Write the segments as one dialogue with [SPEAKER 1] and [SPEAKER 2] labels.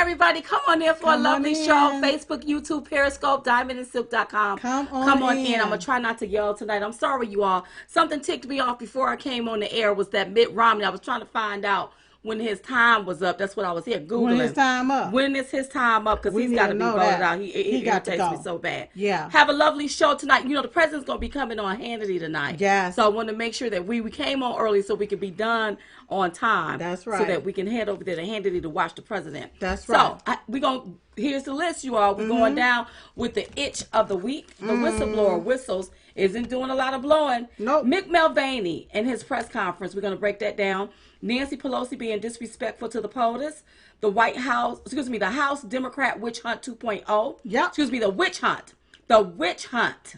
[SPEAKER 1] everybody. Come on in for a lovely show. Facebook, YouTube, Periscope, diamondandsilk.com.
[SPEAKER 2] Come on in.
[SPEAKER 1] I'm going to try not to yell tonight. I'm sorry, you all. Something ticked me off before I came on the air was that Mitt Romney. I was trying to find out when his time was up. That's what I was here Googling.
[SPEAKER 2] When his time up.
[SPEAKER 1] When is his time up? Because he's got to be voted out. He irritates me so bad.
[SPEAKER 2] Yeah.
[SPEAKER 1] Have a lovely show tonight. You know, the president's going to be coming on Hannity tonight.
[SPEAKER 2] Yes.
[SPEAKER 1] So I want to make sure that we came on early so we could be done on time.
[SPEAKER 2] That's right.
[SPEAKER 1] So that we can head over there to Hannity to watch the president.
[SPEAKER 2] That's right.
[SPEAKER 1] So here's the list, you all. We're going down with the itch of the week. The whistleblower whistles. Isn't doing a lot of blowing.
[SPEAKER 2] Nope.
[SPEAKER 1] Mick Mulvaney in his press conference. We're going to break that down. Nancy Pelosi being disrespectful to the POTUS. The House Democrat witch hunt 2.0.
[SPEAKER 2] Yep.
[SPEAKER 1] The witch hunt. The witch hunt.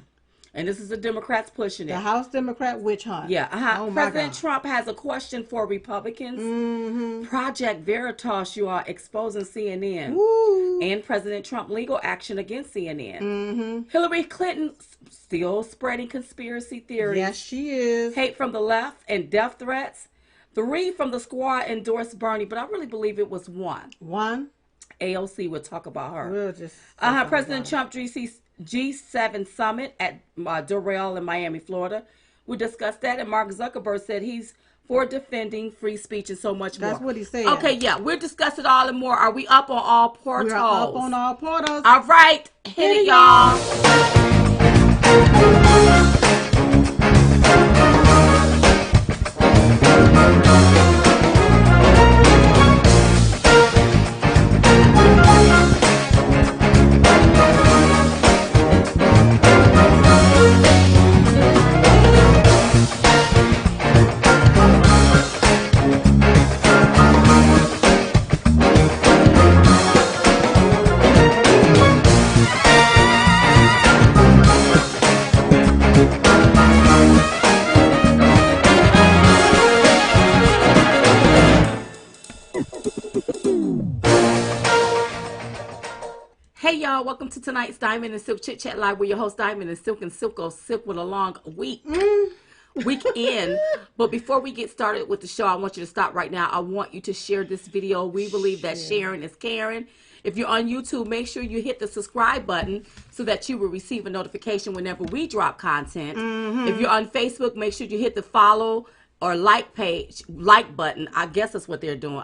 [SPEAKER 1] And this is the Democrats pushing it.
[SPEAKER 2] The House Democrat witch hunt.
[SPEAKER 1] Yeah.
[SPEAKER 2] Oh
[SPEAKER 1] President Trump has a question for Republicans. Project Veritas, you are exposing CNN.
[SPEAKER 2] Woo.
[SPEAKER 1] And President Trump legal action against CNN. Hillary Clinton still spreading conspiracy theories.
[SPEAKER 2] Yes, she is.
[SPEAKER 1] Hate from the left and death threats. 3 from the squad endorsed Bernie, but I really believe it was 1.
[SPEAKER 2] One.
[SPEAKER 1] AOC would talk about her.
[SPEAKER 2] We'll just
[SPEAKER 1] President Trump G7 summit at Doral in Miami, Florida. We discussed that, and Mark Zuckerberg said he's for defending free speech and so much more.
[SPEAKER 2] That's what he said.
[SPEAKER 1] Okay, yeah, we'll discuss it all and more. Are we up on all portals?
[SPEAKER 2] We are up on all portals.
[SPEAKER 1] All right, hit it, y'all. Hey y'all, welcome to tonight's Diamond and Silk Chit Chat Live with your host Diamond and Silk goes silk with a long weekend. But before we get started with the show, I want you to stop right now. I want you to share this video. We believe that sharing is caring. If you're on YouTube, make sure you hit the subscribe button so that you will receive a notification whenever we drop content. If you're on Facebook, make sure you hit the follow or like button. I guess that's what they're doing.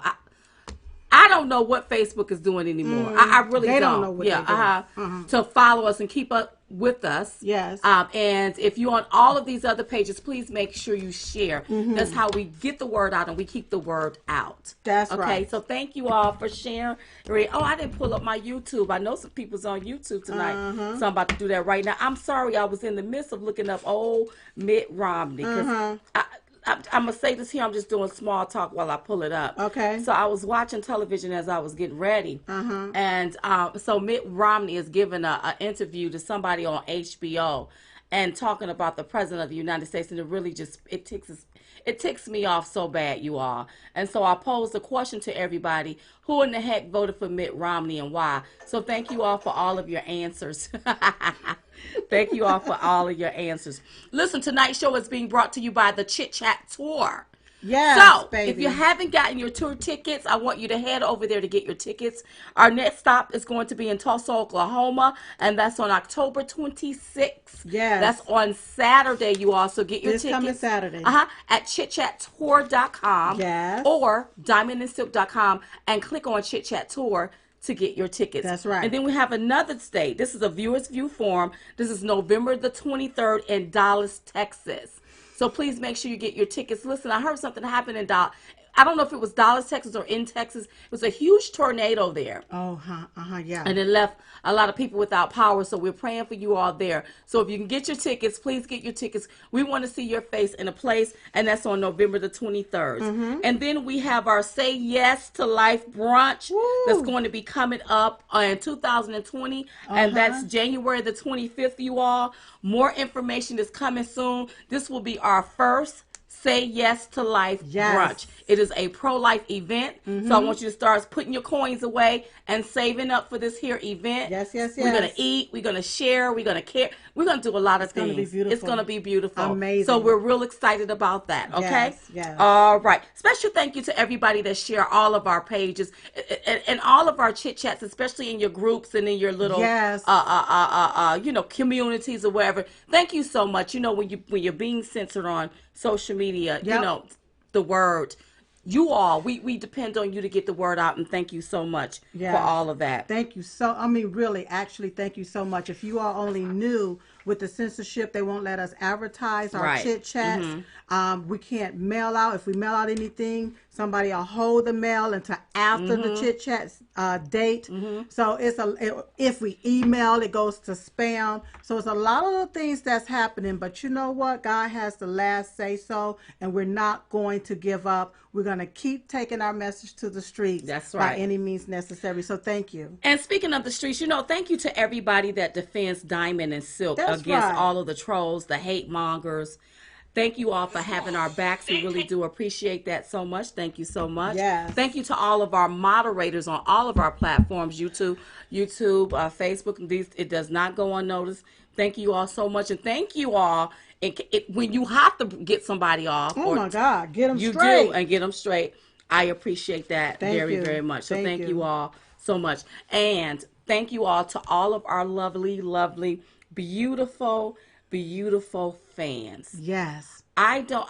[SPEAKER 1] I don't know what Facebook is doing anymore. I really don't.
[SPEAKER 2] They don't know what they're doing.
[SPEAKER 1] To follow us and keep up with us.
[SPEAKER 2] Yes.
[SPEAKER 1] And if you're on all of these other pages, please make sure you share. That's how we get the word out and we keep the word out.
[SPEAKER 2] That's right.
[SPEAKER 1] Okay, so thank you all for sharing. Oh, I didn't pull up my YouTube. I know some people's on YouTube tonight, so I'm about to do that right now. I'm sorry, I was in the midst of looking up old Mitt Romney. I'm going to say this here. I'm just doing small talk while I pull it up.
[SPEAKER 2] Okay.
[SPEAKER 1] So I was watching television as I was getting ready. And so Mitt Romney is giving an interview to somebody on HBO and talking about the president of the United States. And it really just, it ticks me off so bad, you all. And so I posed a question to everybody. Who in the heck voted for Mitt Romney and why? So thank you all for all of your answers. Thank you all for all of your answers. Listen, tonight's show is being brought to you by the Chit Chat Tour.
[SPEAKER 2] Yes,
[SPEAKER 1] so,
[SPEAKER 2] baby.
[SPEAKER 1] if you haven't gotten your tour tickets, I want you to head over there to get your tickets. Our next stop is going to be in Tulsa, Oklahoma, and that's on October 26th.
[SPEAKER 2] Yes.
[SPEAKER 1] That's on Saturday, you all. So get your tickets.
[SPEAKER 2] This coming Saturday.
[SPEAKER 1] At chitchattour.com.
[SPEAKER 2] Yes.
[SPEAKER 1] Or diamondandsilk.com and click on Chit Chat Tour to get your tickets.
[SPEAKER 2] That's right.
[SPEAKER 1] And then we have another state. This is a viewer's view forum. This is November the 23rd in Dallas, Texas. So please make sure you get your tickets. Listen, I heard something happened in Dallas. I don't know if it was Dallas, Texas or in Texas. It was a huge tornado there.
[SPEAKER 2] Yeah.
[SPEAKER 1] And it left a lot of people without power. So we're praying for you all there. So if you can get your tickets, please get your tickets. We want to see your face in a place. And that's on November the 23rd. And then we have our Say Yes to Life brunch. That's going to be coming up in 2020. And that's January the 25th, you all. More information is coming soon. This will be our first Say Yes to Life Brunch. It is a pro-life event, so I want you to start putting your coins away and saving up for this here event.
[SPEAKER 2] Yes.
[SPEAKER 1] We're going to eat, we're going to share, we're going to care. We're going to do a lot of things. It's going to be beautiful.
[SPEAKER 2] Amazing.
[SPEAKER 1] So we're real excited about that, okay?
[SPEAKER 2] Yes.
[SPEAKER 1] All right. Special thank you to everybody that share all of our pages and all of our chit-chats, especially in your groups and in your little communities or wherever. Thank you so much. When you're being censored on social media, the word, we depend on you to get the word out, and thank you so much for all of that.
[SPEAKER 2] Thank you really, actually, thank you so much. If you all only knew, with the censorship, they won't let us advertise our chit chats. We can't mail out. If we mail out anything, somebody will hold the mail until after the chit chat date. So if we email, it goes to spam. So it's a lot of little things that's happening. But you know what? God has the last say so, and we're not going to give up. We're going to keep taking our message to the streets.
[SPEAKER 1] That's right.
[SPEAKER 2] By any means necessary. So thank you.
[SPEAKER 1] And speaking of the streets, thank you to everybody that defends Diamond and Silk against all of the trolls, the hate mongers. Thank you all for having our backs. We really do appreciate that so much. Thank you so much.
[SPEAKER 2] Yes.
[SPEAKER 1] Thank you to all of our moderators on all of our platforms, YouTube, Facebook. It does not go unnoticed. Thank you all so much. And thank you all. When you have to get somebody off.
[SPEAKER 2] Oh, my God. Get them straight.
[SPEAKER 1] You do, and get them straight. I appreciate that very, very much. So thank you all so much. And thank you all to all of our lovely, lovely, beautiful, beautiful fans.
[SPEAKER 2] Yes.
[SPEAKER 1] I'm at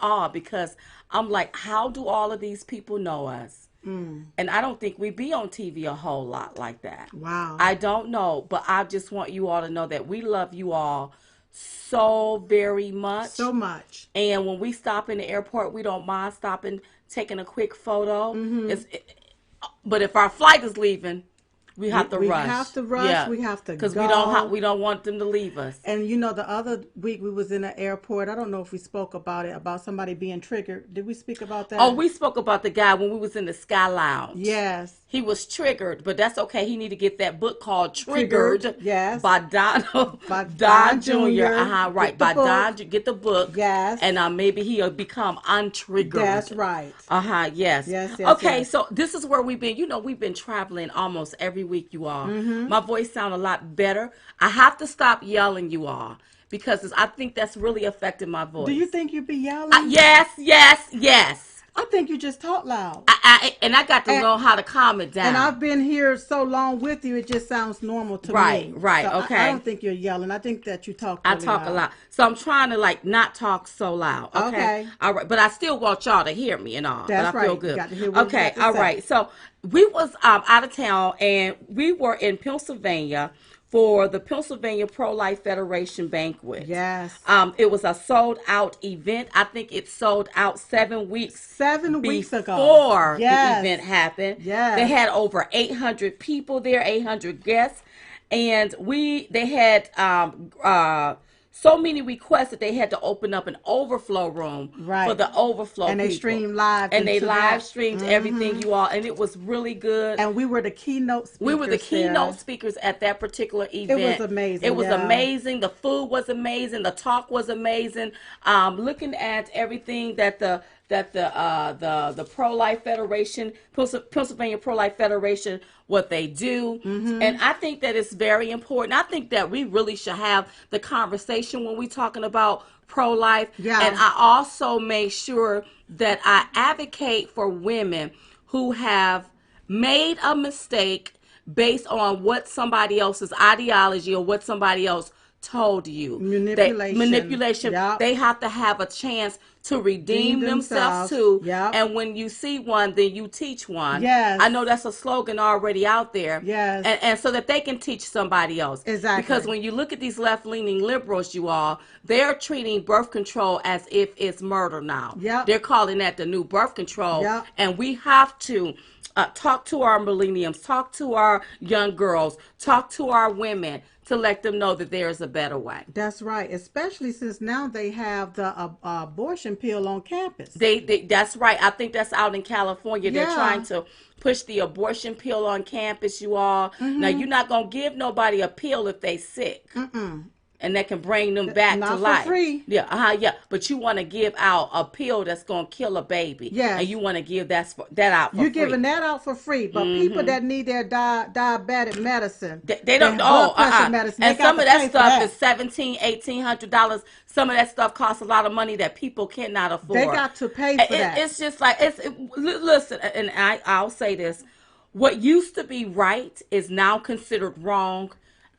[SPEAKER 1] awe because I'm like, how do all of these people know us? And I don't think we be on TV a whole lot like that.
[SPEAKER 2] Wow.
[SPEAKER 1] I don't know, but I just want you all to know that we love you all so very much.
[SPEAKER 2] So much.
[SPEAKER 1] And when we stop in the airport, we don't mind stopping, taking a quick photo. But if our flight is leaving, we have to rush.
[SPEAKER 2] We have to rush. Yeah. We have to
[SPEAKER 1] because
[SPEAKER 2] go.
[SPEAKER 1] we don't want them to leave us.
[SPEAKER 2] And the other week we was in the airport. I don't know if we spoke about it, about somebody being triggered. Did we speak about that?
[SPEAKER 1] Oh, we spoke about the guy when we was in the Sky Lounge.
[SPEAKER 2] Yes.
[SPEAKER 1] He was triggered, but that's okay. He need to get that book called Triggered.
[SPEAKER 2] Yes.
[SPEAKER 1] By Don Jr. Right. By Don. Get the book.
[SPEAKER 2] Yes.
[SPEAKER 1] And maybe he'll become untriggered.
[SPEAKER 2] That's right.
[SPEAKER 1] Yes.
[SPEAKER 2] Yes.
[SPEAKER 1] Okay. So this is where we've been. We've been traveling almost every week, you all. My voice sounds a lot better. I have to stop yelling, you all, because I think that's really affecting my voice.
[SPEAKER 2] Do you think you'd be yelling?
[SPEAKER 1] Yes.
[SPEAKER 2] I think you just talk loud.
[SPEAKER 1] I got to know how to calm it down.
[SPEAKER 2] And I've been here so long with you, it just sounds normal to me.
[SPEAKER 1] Right,
[SPEAKER 2] so
[SPEAKER 1] okay.
[SPEAKER 2] I don't think you're yelling. I think that you talk really
[SPEAKER 1] I talk
[SPEAKER 2] loud.
[SPEAKER 1] a lot. So I'm trying to not talk so loud. Okay. All right. But I still want y'all to hear me and all.
[SPEAKER 2] That's
[SPEAKER 1] but I feel good.
[SPEAKER 2] You got to hear what
[SPEAKER 1] okay. All right. So we was out of town and we were in Pennsylvania for the Pennsylvania Pro-Life Federation banquet.
[SPEAKER 2] Yes.
[SPEAKER 1] It was a sold-out event. I think it sold out 7 weeks.
[SPEAKER 2] 7 weeks ago.
[SPEAKER 1] Before the event happened.
[SPEAKER 2] Yes.
[SPEAKER 1] They had over 800 people there, 800 guests, and they had so many requests that they had to open up an overflow room for the overflow
[SPEAKER 2] and
[SPEAKER 1] people.
[SPEAKER 2] They streamed live.
[SPEAKER 1] And they live streamed everything, you all, and it was really good.
[SPEAKER 2] And we were the keynote speakers.
[SPEAKER 1] We were the keynote speakers at that particular event.
[SPEAKER 2] It was amazing.
[SPEAKER 1] It was amazing. The food was amazing. The talk was amazing. Looking at everything that the Pro-Life Federation, Pennsylvania Pro-Life Federation, what they do. And I think that it's very important. I think that we really should have the conversation when we're talking about pro-life.
[SPEAKER 2] Yeah.
[SPEAKER 1] And I also make sure that I advocate for women who have made a mistake based on what somebody else's ideology or what somebody else told you. Manipulation.
[SPEAKER 2] Yep.
[SPEAKER 1] They have to have a chance to redeem themselves too.
[SPEAKER 2] Yep.
[SPEAKER 1] And when you see one, then you teach one.
[SPEAKER 2] Yes.
[SPEAKER 1] I know that's a slogan already out there.
[SPEAKER 2] Yes.
[SPEAKER 1] And so that they can teach somebody else.
[SPEAKER 2] Exactly.
[SPEAKER 1] Because when you look at these left-leaning liberals, you all, they're treating birth control as if it's murder now.
[SPEAKER 2] Yep.
[SPEAKER 1] They're calling that the new birth control.
[SPEAKER 2] Yep.
[SPEAKER 1] And we have to talk to our millenniums, talk to our young girls, talk to our women, to let them know that there is a better way.
[SPEAKER 2] That's right, especially since now they have the abortion pill on campus.
[SPEAKER 1] That's right. I think that's out in California. They're trying to push the abortion pill on campus, you all. Now, you're not going to give nobody a pill if they sick. and that can bring them back
[SPEAKER 2] not
[SPEAKER 1] to
[SPEAKER 2] for
[SPEAKER 1] life.
[SPEAKER 2] free.
[SPEAKER 1] Yeah, yeah. But you want to give out a pill that's gonna kill a baby.
[SPEAKER 2] Yes.
[SPEAKER 1] And you want to give that out for
[SPEAKER 2] You're
[SPEAKER 1] free.
[SPEAKER 2] giving that out for free. But people that need their diabetic medicine,
[SPEAKER 1] They don't.
[SPEAKER 2] their blood
[SPEAKER 1] Oh,
[SPEAKER 2] pressure medicine,
[SPEAKER 1] and
[SPEAKER 2] they got
[SPEAKER 1] some
[SPEAKER 2] to
[SPEAKER 1] of that
[SPEAKER 2] pay for
[SPEAKER 1] stuff
[SPEAKER 2] that.
[SPEAKER 1] is $1,700, $1,800. Some of that stuff costs a lot of money that people cannot afford.
[SPEAKER 2] They got to pay for that.
[SPEAKER 1] It's just like listen, and I'll say this: what used to be right is now considered wrong,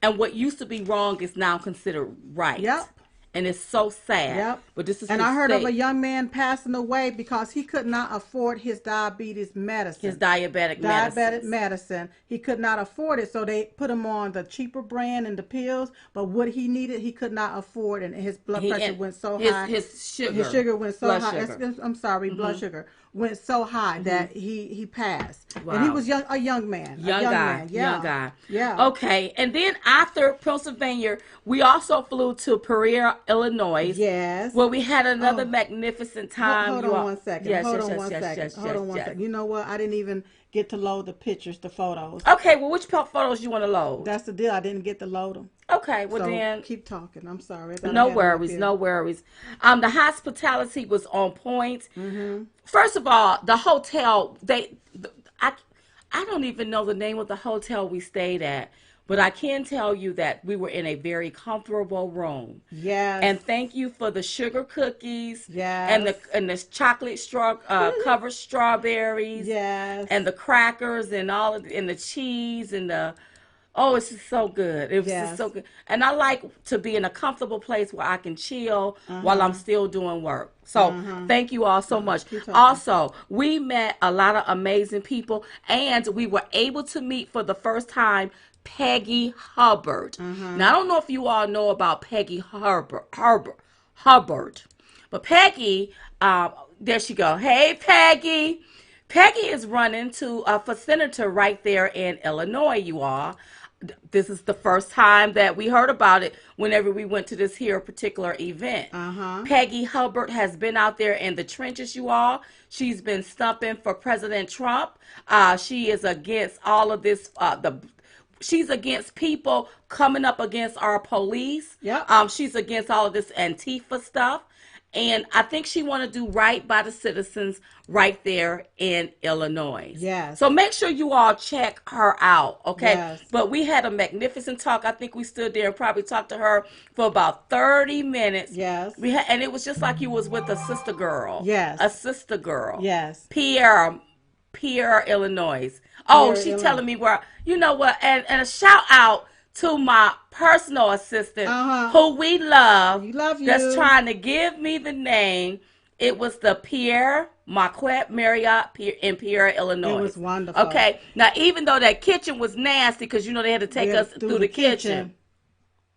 [SPEAKER 1] and what used to be wrong is now considered right.
[SPEAKER 2] Yep.
[SPEAKER 1] And it's so sad.
[SPEAKER 2] Yep.
[SPEAKER 1] But this is
[SPEAKER 2] and I heard of a young man passing away because he could not afford his diabetes medicine.
[SPEAKER 1] His diabetic
[SPEAKER 2] medicine. He could not afford it, so they put him on the cheaper brand and the pills. But what he needed, he could not afford, and his blood pressure went so high.
[SPEAKER 1] His sugar
[SPEAKER 2] went so high. I'm sorry, blood sugar went so high that he passed. Wow. And he was a young man.
[SPEAKER 1] Young guy.
[SPEAKER 2] Yeah.
[SPEAKER 1] Young guy.
[SPEAKER 2] Yeah.
[SPEAKER 1] Okay. And then after Pennsylvania, we also flew to Peoria, Illinois.
[SPEAKER 2] Yes.
[SPEAKER 1] Where we had another magnificent time.
[SPEAKER 2] Hold on one second. Hold on one second. You know what? I didn't even get to load the pictures, the photos.
[SPEAKER 1] Okay. Well, which photos you want to load?
[SPEAKER 2] That's the deal. I didn't get to load them.
[SPEAKER 1] Okay. Well,
[SPEAKER 2] so
[SPEAKER 1] then.
[SPEAKER 2] Keep talking. I'm sorry.
[SPEAKER 1] No worries. No worries. The hospitality was on point. Mm-hmm. First of all, the hotel, I don't even know the name of the hotel we stayed at, but I can tell you that we were in a very comfortable room.
[SPEAKER 2] Yes.
[SPEAKER 1] And thank you for the sugar cookies.
[SPEAKER 2] Yes.
[SPEAKER 1] And the chocolate covered strawberries.
[SPEAKER 2] Yes.
[SPEAKER 1] And the crackers and and the cheese and the. Oh, it's just so good. It was just so good. And I like to be in a comfortable place where I can chill while I'm still doing work. So thank you all so much. Also, we met a lot of amazing people, and we were able to meet for the first time Peggy Hubbard. Now, I don't know if you all know about Peggy Hubbard. But Peggy, there she go. Hey, Peggy. Peggy is running for senator right there in Illinois, you all. This is the first time that we heard about it whenever we went to this here particular event. Peggy Hubbard has been out there in the trenches, you all. She's been stumping for President Trump. She is against all of this, she's against people coming up against our police.
[SPEAKER 2] Yep.
[SPEAKER 1] She's against all of this Antifa stuff. And I think she want to do right by the citizens right there in Illinois.
[SPEAKER 2] Yes.
[SPEAKER 1] So make sure you all check her out, okay?
[SPEAKER 2] Yes.
[SPEAKER 1] But we had a magnificent talk. I think we stood there and probably talked to her for about 30 minutes.
[SPEAKER 2] Yes.
[SPEAKER 1] And it was just like you was with a sister girl.
[SPEAKER 2] Yes.
[SPEAKER 1] A sister girl.
[SPEAKER 2] Yes.
[SPEAKER 1] Pierre, Illinois. Oh, she's telling me where, you know what? And a shout out to my personal assistant, who we love.
[SPEAKER 2] We love you.
[SPEAKER 1] That's trying to give me the name. It was the Pierre Marquette Marriott in Peoria, Illinois.
[SPEAKER 2] It was wonderful.
[SPEAKER 1] Okay. Now, even though that kitchen was nasty, because, you know, they had to take us through the kitchen.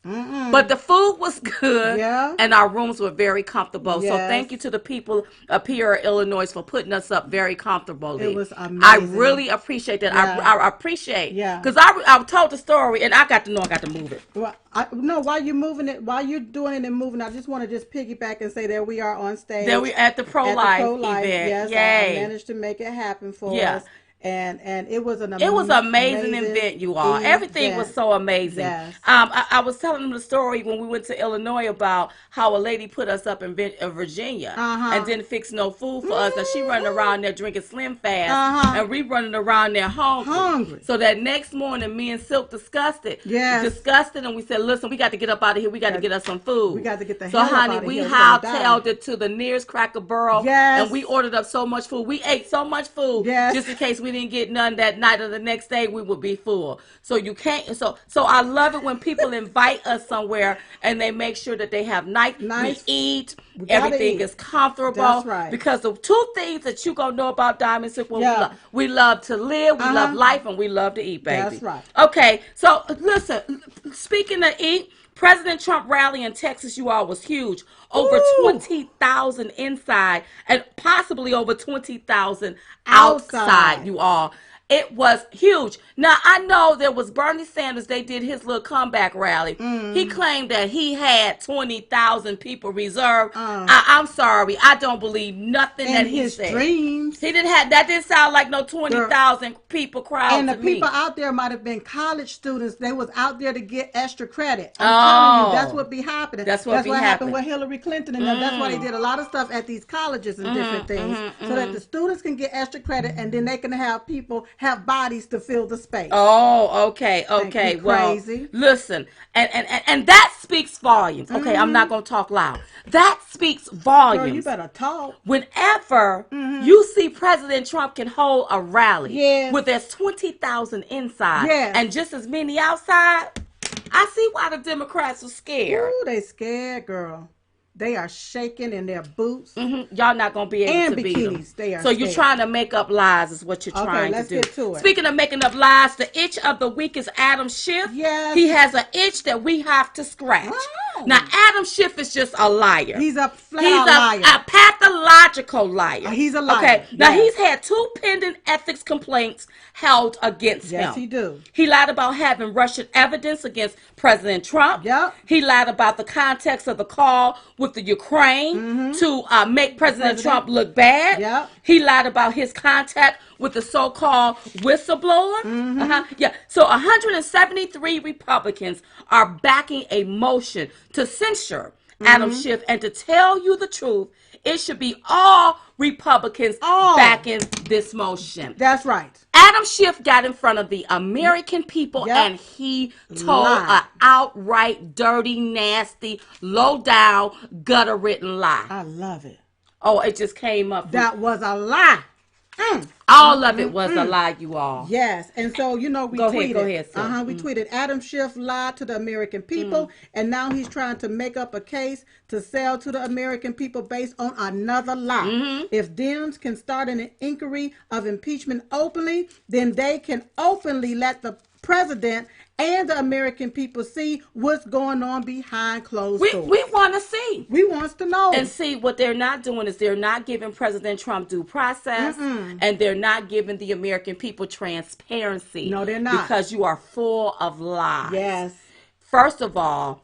[SPEAKER 1] But the food was good, and our rooms were very comfortable. So thank you to the people of Peoria, Illinois, for putting us up very comfortably.
[SPEAKER 2] It was amazing.
[SPEAKER 1] I really appreciate that. I appreciate, because I told the story, and I got to know I got to move it.
[SPEAKER 2] Well, while you're moving it, while you're doing it and moving, I just want to piggyback and say that we are on stage.
[SPEAKER 1] There we at the pro-life event.
[SPEAKER 2] Yes,
[SPEAKER 1] Yay.
[SPEAKER 2] I managed to make it happen for us. And it was an amazing,
[SPEAKER 1] it was an amazing event, you all. Everything was so amazing.
[SPEAKER 2] Yes.
[SPEAKER 1] I was telling them the story when we went to Illinois about how a lady put us up in Virginia and didn't fix no food for us. And she running around there drinking Slim Fast, and we running around there hungry. So that next morning, me and Silk discussed it. And we said, listen, we got to get up out of here. We got to get us some food.
[SPEAKER 2] We got to get the hell out of here.
[SPEAKER 1] So, honey, we hightailed it to the nearest Cracker Barrel.
[SPEAKER 2] Yes.
[SPEAKER 1] And we ordered up so much food. We ate so much food just in case we didn't get none that night or the next day, we would be full. So you can't. So I love it when people invite us somewhere and they make sure that they have nice. We eat. Everything is comfortable.
[SPEAKER 2] That's right.
[SPEAKER 1] Because the two things that you gonna know about Diamond Silk, we love to live, we love life, and we love to eat, baby.
[SPEAKER 2] That's right.
[SPEAKER 1] Okay. So listen. Speaking of eat. President Trump rally in Texas, you all, was huge. Over 20,000 inside and possibly over 20,000 outside, you all. It was huge. Now, I know there was Bernie Sanders. They did his little comeback rally. He claimed that he had 20,000 people reserved. I'm sorry. I don't believe nothing that he said.
[SPEAKER 2] Dreams.
[SPEAKER 1] He didn't have, that didn't sound like no 20,000 people crowd
[SPEAKER 2] and
[SPEAKER 1] to
[SPEAKER 2] the
[SPEAKER 1] me.
[SPEAKER 2] people out there might have been college students. They was out there to get extra credit. I'm telling you, that's what be happening. That's what happened with Hillary Clinton and them. That's why they did a lot of stuff at these colleges and different things, so that the students can get extra credit, and then they can have people have bodies to fill the space.
[SPEAKER 1] Oh, okay. Well,
[SPEAKER 2] crazy.
[SPEAKER 1] Listen, and that speaks volumes. Okay, I'm not gonna talk loud. That speaks volumes.
[SPEAKER 2] Girl, you better talk.
[SPEAKER 1] Whenever you see President Trump can hold a rally
[SPEAKER 2] Yes.
[SPEAKER 1] where there's 20,000 inside
[SPEAKER 2] Yes.
[SPEAKER 1] and just as many outside, I see why the Democrats are scared.
[SPEAKER 2] Ooh, they scared, girl. They are shaking in their boots.
[SPEAKER 1] Y'all not gonna be able to beat them.
[SPEAKER 2] They are
[SPEAKER 1] so you're trying to make up lies, is what you're trying to do.
[SPEAKER 2] Get to it.
[SPEAKER 1] Speaking of making up lies, the itch of the week is Adam Schiff.
[SPEAKER 2] Yes.
[SPEAKER 1] He has an itch that we have to scratch.
[SPEAKER 2] Oh.
[SPEAKER 1] Now, Adam Schiff is just a liar.
[SPEAKER 2] He's a flat liar.
[SPEAKER 1] A pathological liar.
[SPEAKER 2] He's a liar.
[SPEAKER 1] Okay. Now, he's had 2 pending ethics complaints held against him.
[SPEAKER 2] Yes, he do.
[SPEAKER 1] He lied about having Russian evidence against President Trump.
[SPEAKER 2] Yep.
[SPEAKER 1] He lied about the context of the call with the Ukraine to make President Trump look bad.
[SPEAKER 2] Yep.
[SPEAKER 1] He lied about his contact with the so-called whistleblower. Yeah. So 173 Republicans are backing a motion to censure Adam Schiff, and to tell you the truth, it should be all Republicans backing this motion.
[SPEAKER 2] That's right.
[SPEAKER 1] Adam Schiff got in front of the American people and he told an outright, dirty, nasty, low-down, gutter-written lie.
[SPEAKER 2] I love it.
[SPEAKER 1] Oh, it just came up.
[SPEAKER 2] That was a lie.
[SPEAKER 1] All of it was a lie, you all.
[SPEAKER 2] Yes, and so we tweeted.
[SPEAKER 1] Go ahead, sir.
[SPEAKER 2] We tweeted Adam Schiff lied to the American people, and now he's trying to make up a case to sell to the American people based on another lie. If Dems can start an inquiry of impeachment openly, then they can openly let the president and the American people see what's going on behind closed doors.
[SPEAKER 1] We want to see.
[SPEAKER 2] We want to know.
[SPEAKER 1] And see, what they're not doing is they're not giving President Trump due process, and they're not giving the American people transparency.
[SPEAKER 2] No, they're not.
[SPEAKER 1] Because you are full of lies.
[SPEAKER 2] Yes.
[SPEAKER 1] First of all,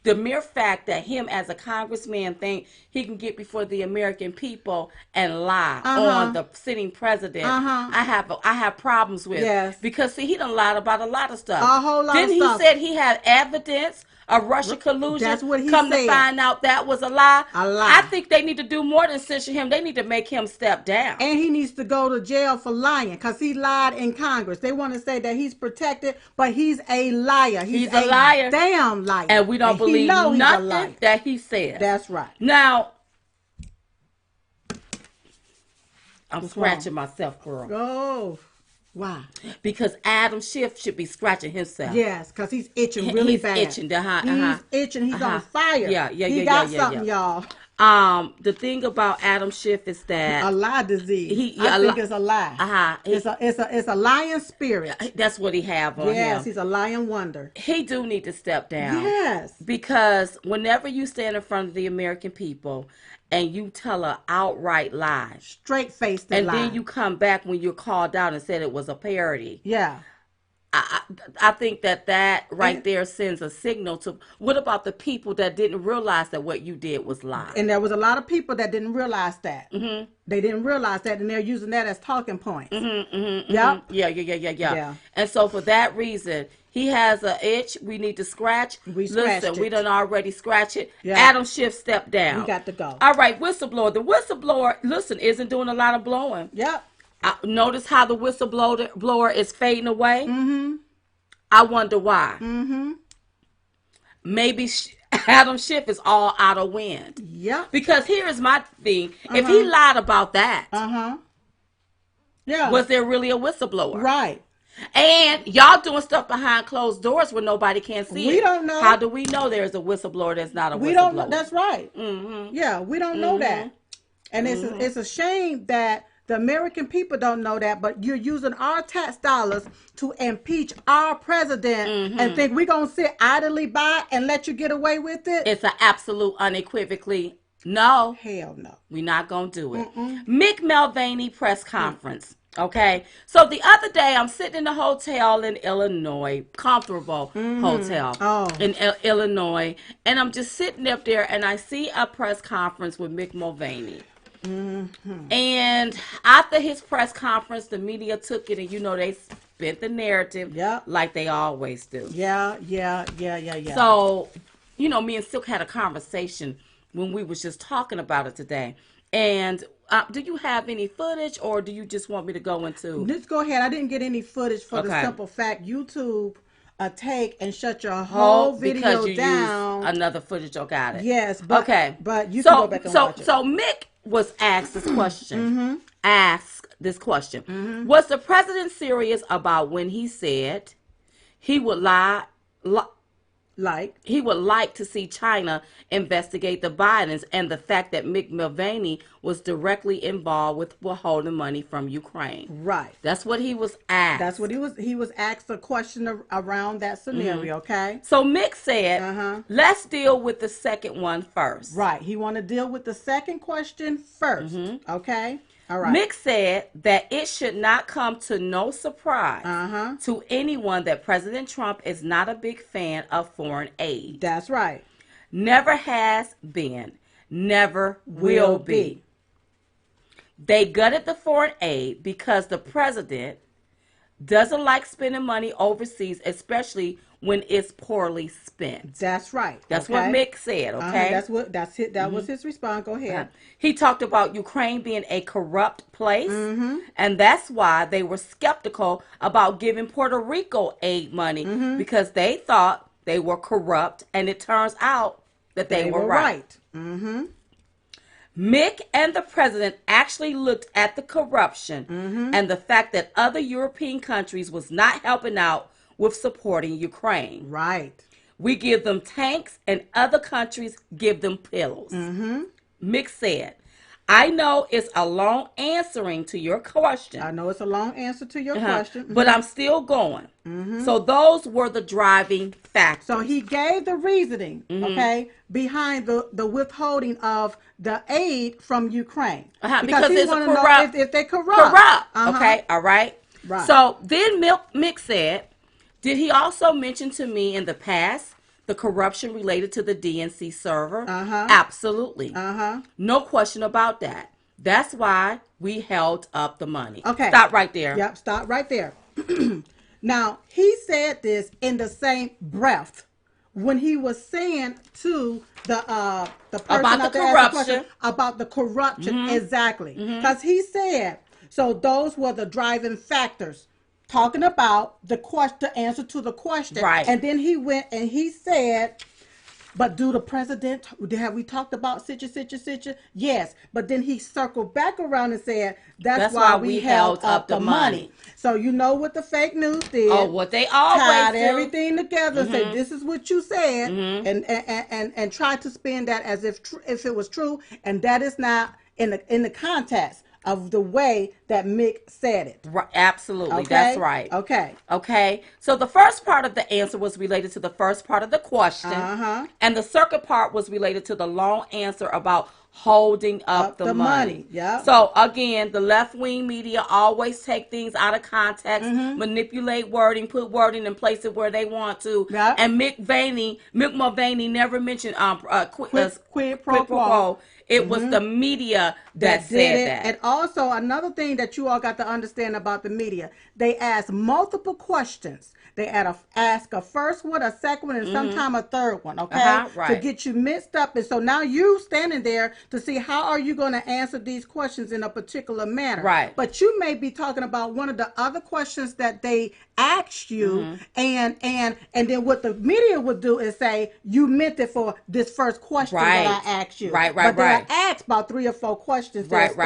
[SPEAKER 1] the mere fact that him as a congressman think he can get before the American people and lie on the sitting president, I have problems with.
[SPEAKER 2] Yes.
[SPEAKER 1] Because see, he done lied about a lot of stuff.
[SPEAKER 2] A whole lot of stuff.
[SPEAKER 1] Then he said he had evidence of Russian collusion.
[SPEAKER 2] That's what he
[SPEAKER 1] Come
[SPEAKER 2] said.
[SPEAKER 1] to find out that was a lie.
[SPEAKER 2] A lie.
[SPEAKER 1] I think they need to do more than censure him. They need to make him step down.
[SPEAKER 2] And he needs to go to jail for lying because he lied in Congress. They want to say that he's protected, but he's a liar.
[SPEAKER 1] He's a liar.
[SPEAKER 2] Damn liar.
[SPEAKER 1] And we don't believe nothing that he said.
[SPEAKER 2] That's right.
[SPEAKER 1] Now, I'm scratching myself, girl.
[SPEAKER 2] Oh. Why?
[SPEAKER 1] Because Adam Schiff should be scratching himself.
[SPEAKER 2] Yes, because he's itching really bad.
[SPEAKER 1] He's itching.
[SPEAKER 2] He's itching. He's on fire.
[SPEAKER 1] He
[SPEAKER 2] got something, y'all.
[SPEAKER 1] The thing about Adam Schiff is that
[SPEAKER 2] a lie disease. I think it's a lie. It's a lying spirit.
[SPEAKER 1] That's what he have on him.
[SPEAKER 2] Yes, he's a lying wonder.
[SPEAKER 1] He do need to step down.
[SPEAKER 2] Yes,
[SPEAKER 1] because whenever you stand in front of the American people and you tell an outright lie,
[SPEAKER 2] straight faced lie,
[SPEAKER 1] and then you come back when you're called out and said it was a parody.
[SPEAKER 2] Yeah.
[SPEAKER 1] I think that there sends a signal to, what about the people that didn't realize that what you did was lie?
[SPEAKER 2] And there was a lot of people that didn't realize that. They didn't realize that, and they're using that as talking points. Yep.
[SPEAKER 1] Yeah. And so for that reason, he has an itch we need to scratch. We done already scratch it. Yeah. Adam Schiff stepped down.
[SPEAKER 2] We got to go.
[SPEAKER 1] All right, whistleblower. The whistleblower, listen, isn't doing a lot of blowing.
[SPEAKER 2] Yep.
[SPEAKER 1] Notice how the whistleblower is fading away. I wonder why. Maybe Adam Schiff is all out of wind.
[SPEAKER 2] Yeah.
[SPEAKER 1] Because here is my thing: if he lied about that,
[SPEAKER 2] yeah,
[SPEAKER 1] was there really a whistleblower?
[SPEAKER 2] Right.
[SPEAKER 1] And y'all doing stuff behind closed doors where nobody can see it.
[SPEAKER 2] We don't know.
[SPEAKER 1] How do we know there's a whistleblower that's not a whistleblower?
[SPEAKER 2] We don't know. That's right. Yeah, we don't know that. And it's a shame that the American people don't know that, but you're using our tax dollars to impeach our president and think we're going to sit idly by and let you get away with it?
[SPEAKER 1] It's an absolute unequivocally no.
[SPEAKER 2] Hell no.
[SPEAKER 1] We're not going to do it. Mick Mulvaney press conference. Okay, so the other day I'm sitting in a hotel in Illinois, comfortable hotel in Illinois, and I'm just sitting up there, and I see a press conference with Mick Mulvaney. And after his press conference, the media took it, and they spent the narrative, like they always do.
[SPEAKER 2] Yeah.
[SPEAKER 1] So, me and Silk had a conversation when we was just talking about it today, and. Do you have any footage, or do you just want me to go into?
[SPEAKER 2] Just go ahead. I didn't get any footage for the simple fact YouTube take and shut your whole video
[SPEAKER 1] because you
[SPEAKER 2] down.
[SPEAKER 1] Used another footage. Oh, got it.
[SPEAKER 2] Yes, but you can go back and watch it.
[SPEAKER 1] So Mick was asked this question. Asked this question: Was the president serious about when he said he would he would like to see China investigate the Bidens and the fact that Mick Mulvaney was directly involved with withholding money from Ukraine?
[SPEAKER 2] Right.
[SPEAKER 1] That's what he was asked.
[SPEAKER 2] That's what he was asked a question around that scenario. Okay.
[SPEAKER 1] So Mick said, "Let's deal with the second one first."
[SPEAKER 2] Right. He want to deal with the second question first. Okay. All right.
[SPEAKER 1] Mick said that it should not come to no surprise to anyone that President Trump is not a big fan of foreign aid.
[SPEAKER 2] That's right.
[SPEAKER 1] Never has been, never will be. They gutted the foreign aid because the president doesn't like spending money overseas, especially when it's poorly spent.
[SPEAKER 2] That's right.
[SPEAKER 1] That's what Mick said. Okay,
[SPEAKER 2] that was his response. Go ahead.
[SPEAKER 1] He talked about Ukraine being a corrupt place, and that's why they were skeptical about giving Puerto Rico aid money because they thought they were corrupt, and it turns out that they were right. Mick and the president actually looked at the corruption and the fact that other European countries was not helping out with supporting Ukraine.
[SPEAKER 2] Right.
[SPEAKER 1] We give them tanks and other countries give them pills. Mick said, I know it's a long answering to your question.
[SPEAKER 2] I know it's a long answer to your question.
[SPEAKER 1] But I'm still going. So those were the driving factors.
[SPEAKER 2] So he gave the reasoning, behind the withholding of the aid from Ukraine.
[SPEAKER 1] Because
[SPEAKER 2] he
[SPEAKER 1] it's
[SPEAKER 2] want
[SPEAKER 1] a
[SPEAKER 2] to
[SPEAKER 1] corrupt.
[SPEAKER 2] know if they're corrupt.
[SPEAKER 1] Okay, all right.
[SPEAKER 2] Right.
[SPEAKER 1] So then Mick said, did he also mention to me in the past the corruption related to the DNC server? Absolutely. No question about that. That's why we held up the money.
[SPEAKER 2] Okay.
[SPEAKER 1] Stop right there.
[SPEAKER 2] Yep, stop right there. Now, he said this in the same breath when he was saying to the person
[SPEAKER 1] about the corruption.
[SPEAKER 2] About the corruption, exactly. Because he said, so those were the driving factors. Talking about the answer to the question.
[SPEAKER 1] Right.
[SPEAKER 2] And then he went and he said, but do the president, have we talked about such? Yes. But then he circled back around and said, that's why we held up the money. So you know what the fake news did.
[SPEAKER 1] Oh, what they always
[SPEAKER 2] tied
[SPEAKER 1] do.
[SPEAKER 2] everything together and said, this is what you said. And tried to spin that as if it was true. And that is not in the context of the way that Mick said it.
[SPEAKER 1] Right, absolutely.
[SPEAKER 2] Okay?
[SPEAKER 1] That's right. Okay. So the first part of the answer was related to the first part of the question. And the second part was related to the long answer about holding up the money.
[SPEAKER 2] Yeah.
[SPEAKER 1] So again, the left-wing media always take things out of context, manipulate wording, put wording and place it where they want to.
[SPEAKER 2] Yep.
[SPEAKER 1] And Mick Mulvaney never mentioned
[SPEAKER 2] quid pro quo.
[SPEAKER 1] It was the media that said that.
[SPEAKER 2] And also another thing that you all got to understand about the media, they ask multiple questions. They ask a first one, a second one, and sometimes a third one, okay?
[SPEAKER 1] Right.
[SPEAKER 2] To get you mixed up. And so now you standing there to see how are you going to answer these questions in a particular manner.
[SPEAKER 1] Right.
[SPEAKER 2] But you may be talking about one of the other questions that they asked you, and then what the media would do is say, you meant it for this first question that I asked you.
[SPEAKER 1] Right.
[SPEAKER 2] But then I asked about 3 or 4 questions.
[SPEAKER 1] Right. So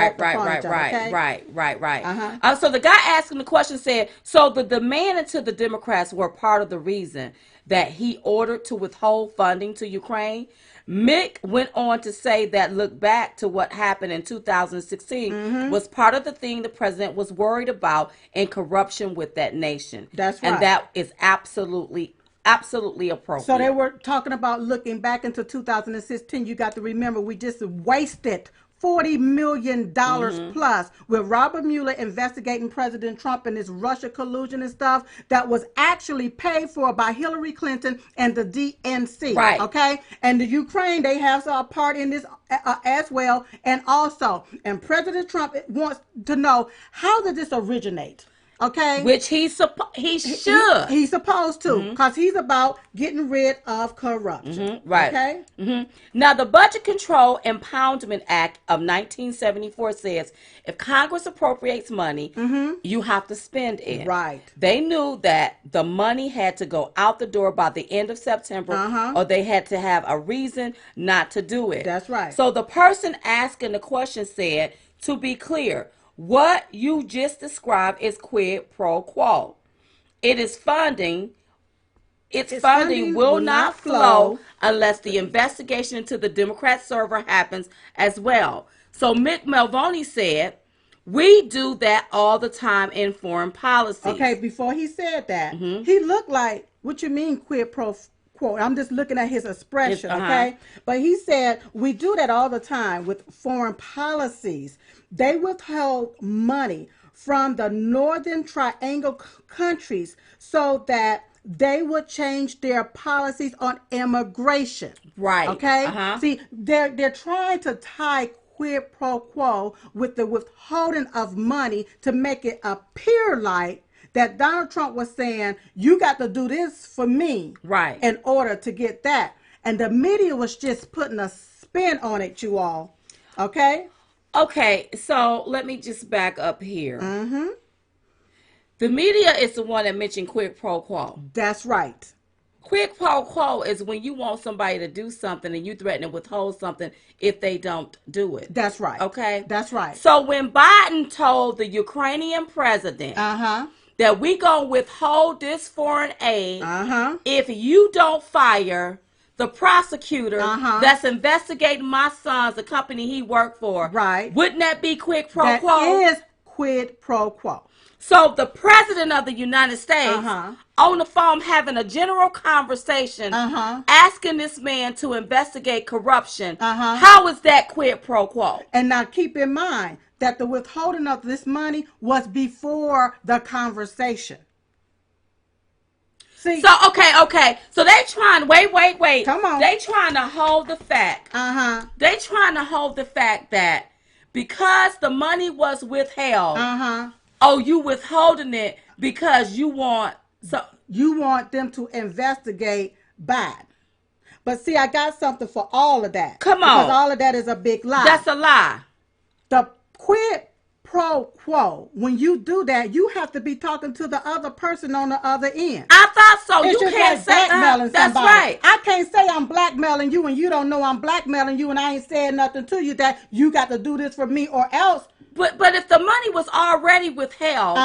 [SPEAKER 1] the guy asking the question said, so the demand to the Democrats were part of the reason that he ordered to withhold funding to Ukraine. Mick went on to say that look back to what happened in 2016 was part of the thing the president was worried about in corruption with that nation.
[SPEAKER 2] That's right.
[SPEAKER 1] And that is absolutely appropriate.
[SPEAKER 2] So they were talking about looking back into 2016. You got to remember we just wasted $40 million plus, with Robert Mueller investigating President Trump and his Russia collusion and stuff that was actually paid for by Hillary Clinton and the DNC.
[SPEAKER 1] Right.
[SPEAKER 2] Okay. And the Ukraine, they have a part in this as well. And also, and President Trump wants to know, how did this originate? Okay,
[SPEAKER 1] which he should.
[SPEAKER 2] He's supposed to, because he's about getting rid of corruption.
[SPEAKER 1] Right.
[SPEAKER 2] Okay.
[SPEAKER 1] Now, the Budget Control Impoundment Act of 1974 says if Congress appropriates money, you have to spend it.
[SPEAKER 2] Right.
[SPEAKER 1] They knew that the money had to go out the door by the end of September, or they had to have a reason not to do it.
[SPEAKER 2] That's right.
[SPEAKER 1] So the person asking the question said, to be clear, what you just described is quid pro quo. Its funding will not flow unless the investigation into the Democrat server happens as well. So Mick Mulvaney said, we do that all the time in foreign policy.
[SPEAKER 2] Okay, before he said that, he looked like, what you mean quid pro quo? I'm just looking at his expression, okay? But he said, we do that all the time with foreign policies. They withhold money from the Northern Triangle countries so that they would change their policies on immigration.
[SPEAKER 1] Right.
[SPEAKER 2] Okay? See, they're trying to tie quid pro quo with the withholding of money to make it appear like that Donald Trump was saying, you got to do this for me,
[SPEAKER 1] right,
[SPEAKER 2] in order to get that. And the media was just putting a spin on it, you all. Okay?
[SPEAKER 1] Okay, so let me just back up here. The media is the one that mentioned quid pro quo.
[SPEAKER 2] That's right.
[SPEAKER 1] Quid pro quo is when you want somebody to do something and you threaten to withhold something if they don't do it.
[SPEAKER 2] That's right.
[SPEAKER 1] Okay?
[SPEAKER 2] That's right.
[SPEAKER 1] So when Biden told the Ukrainian president that we gonna withhold this foreign aid if you don't fire the prosecutor that's investigating my son's, the company he worked for,
[SPEAKER 2] right?
[SPEAKER 1] Wouldn't that be quid pro quo?
[SPEAKER 2] That is quid pro quo.
[SPEAKER 1] So the president of the United States on the phone having a general conversation, asking this man to investigate corruption. How is that quid pro quo?
[SPEAKER 2] And now keep in mind that the withholding of this money was before the conversation. See,
[SPEAKER 1] so okay. So they trying wait.
[SPEAKER 2] Come on.
[SPEAKER 1] They trying to hold the fact. They trying to hold the fact that because the money was withheld. Oh, you withholding it because you want
[SPEAKER 2] them to investigate Biden. But see, I got something for all of that.
[SPEAKER 1] Come on.
[SPEAKER 2] Because all of that is a big lie.
[SPEAKER 1] That's a lie.
[SPEAKER 2] The quid pro quo, when you do that, you have to be talking to the other person on the other end.
[SPEAKER 1] I thought so.
[SPEAKER 2] It's
[SPEAKER 1] you can't
[SPEAKER 2] like
[SPEAKER 1] say
[SPEAKER 2] blackmailing
[SPEAKER 1] that's
[SPEAKER 2] somebody.
[SPEAKER 1] right.
[SPEAKER 2] I can't say I'm blackmailing you and you don't know I'm blackmailing you and I ain't saying nothing to you that you got to do this for me or else.
[SPEAKER 1] But if the money was already withheld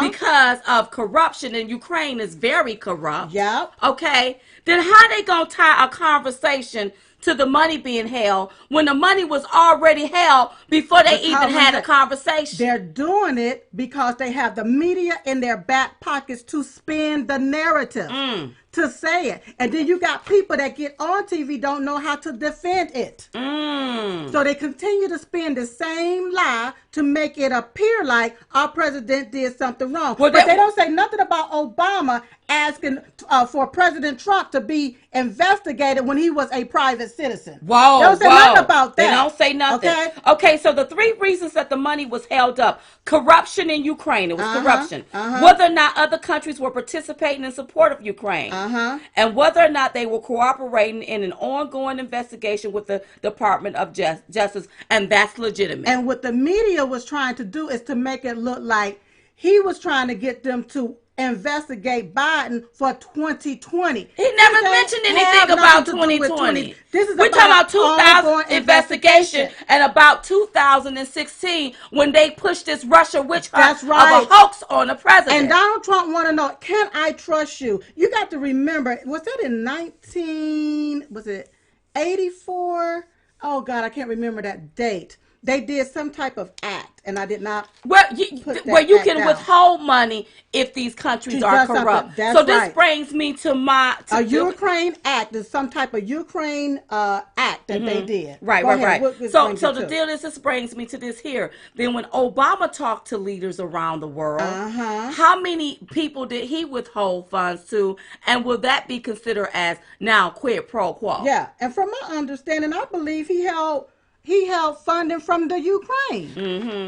[SPEAKER 1] because of corruption, and Ukraine is very corrupt, okay, then how they gonna tie a conversation to the money being held when the money was already held before they even had a conversation?
[SPEAKER 2] They're doing it because they have the media in their back pockets to spin the narrative, to say it. And then you got people that get on TV don't know how to defend it. So they continue to spin the same lie to make it appear like our president did something wrong. Well, but they don't say nothing about Obama asking for President Trump to be investigated when he was a private citizen.
[SPEAKER 1] Whoa,
[SPEAKER 2] they don't say nothing about that.
[SPEAKER 1] They don't say nothing. Okay, so the three reasons that the money was held up: corruption in Ukraine, it was corruption. Whether or not other countries were participating in support of Ukraine, and whether or not they were cooperating in an ongoing investigation with the Department of Justice, and that's legitimate.
[SPEAKER 2] And what the media was trying to do is to make it look like he was trying to get them to investigate Biden for 2020.
[SPEAKER 1] He never mentioned anything about 2020. We're talking about 2000 investigation and about 2016 when they pushed this Russia witch hunt of a hoax on the president.
[SPEAKER 2] And Donald Trump want to know, can I trust you? You got to remember, was that in 84? Oh God, I can't remember that date. they did some type of act, and I did not.
[SPEAKER 1] Well, you can
[SPEAKER 2] down.
[SPEAKER 1] withhold money if these countries are corrupt. So this brings me to
[SPEAKER 2] a Ukraine act. There's some type of Ukraine act that they did.
[SPEAKER 1] Right. So the deal is, this brings me to this here. Then when Obama talked to leaders around the world, how many people did he withhold funds to, and will that be considered as now quid pro quo?
[SPEAKER 2] Yeah, and from my understanding, I believe he held funding from the Ukraine.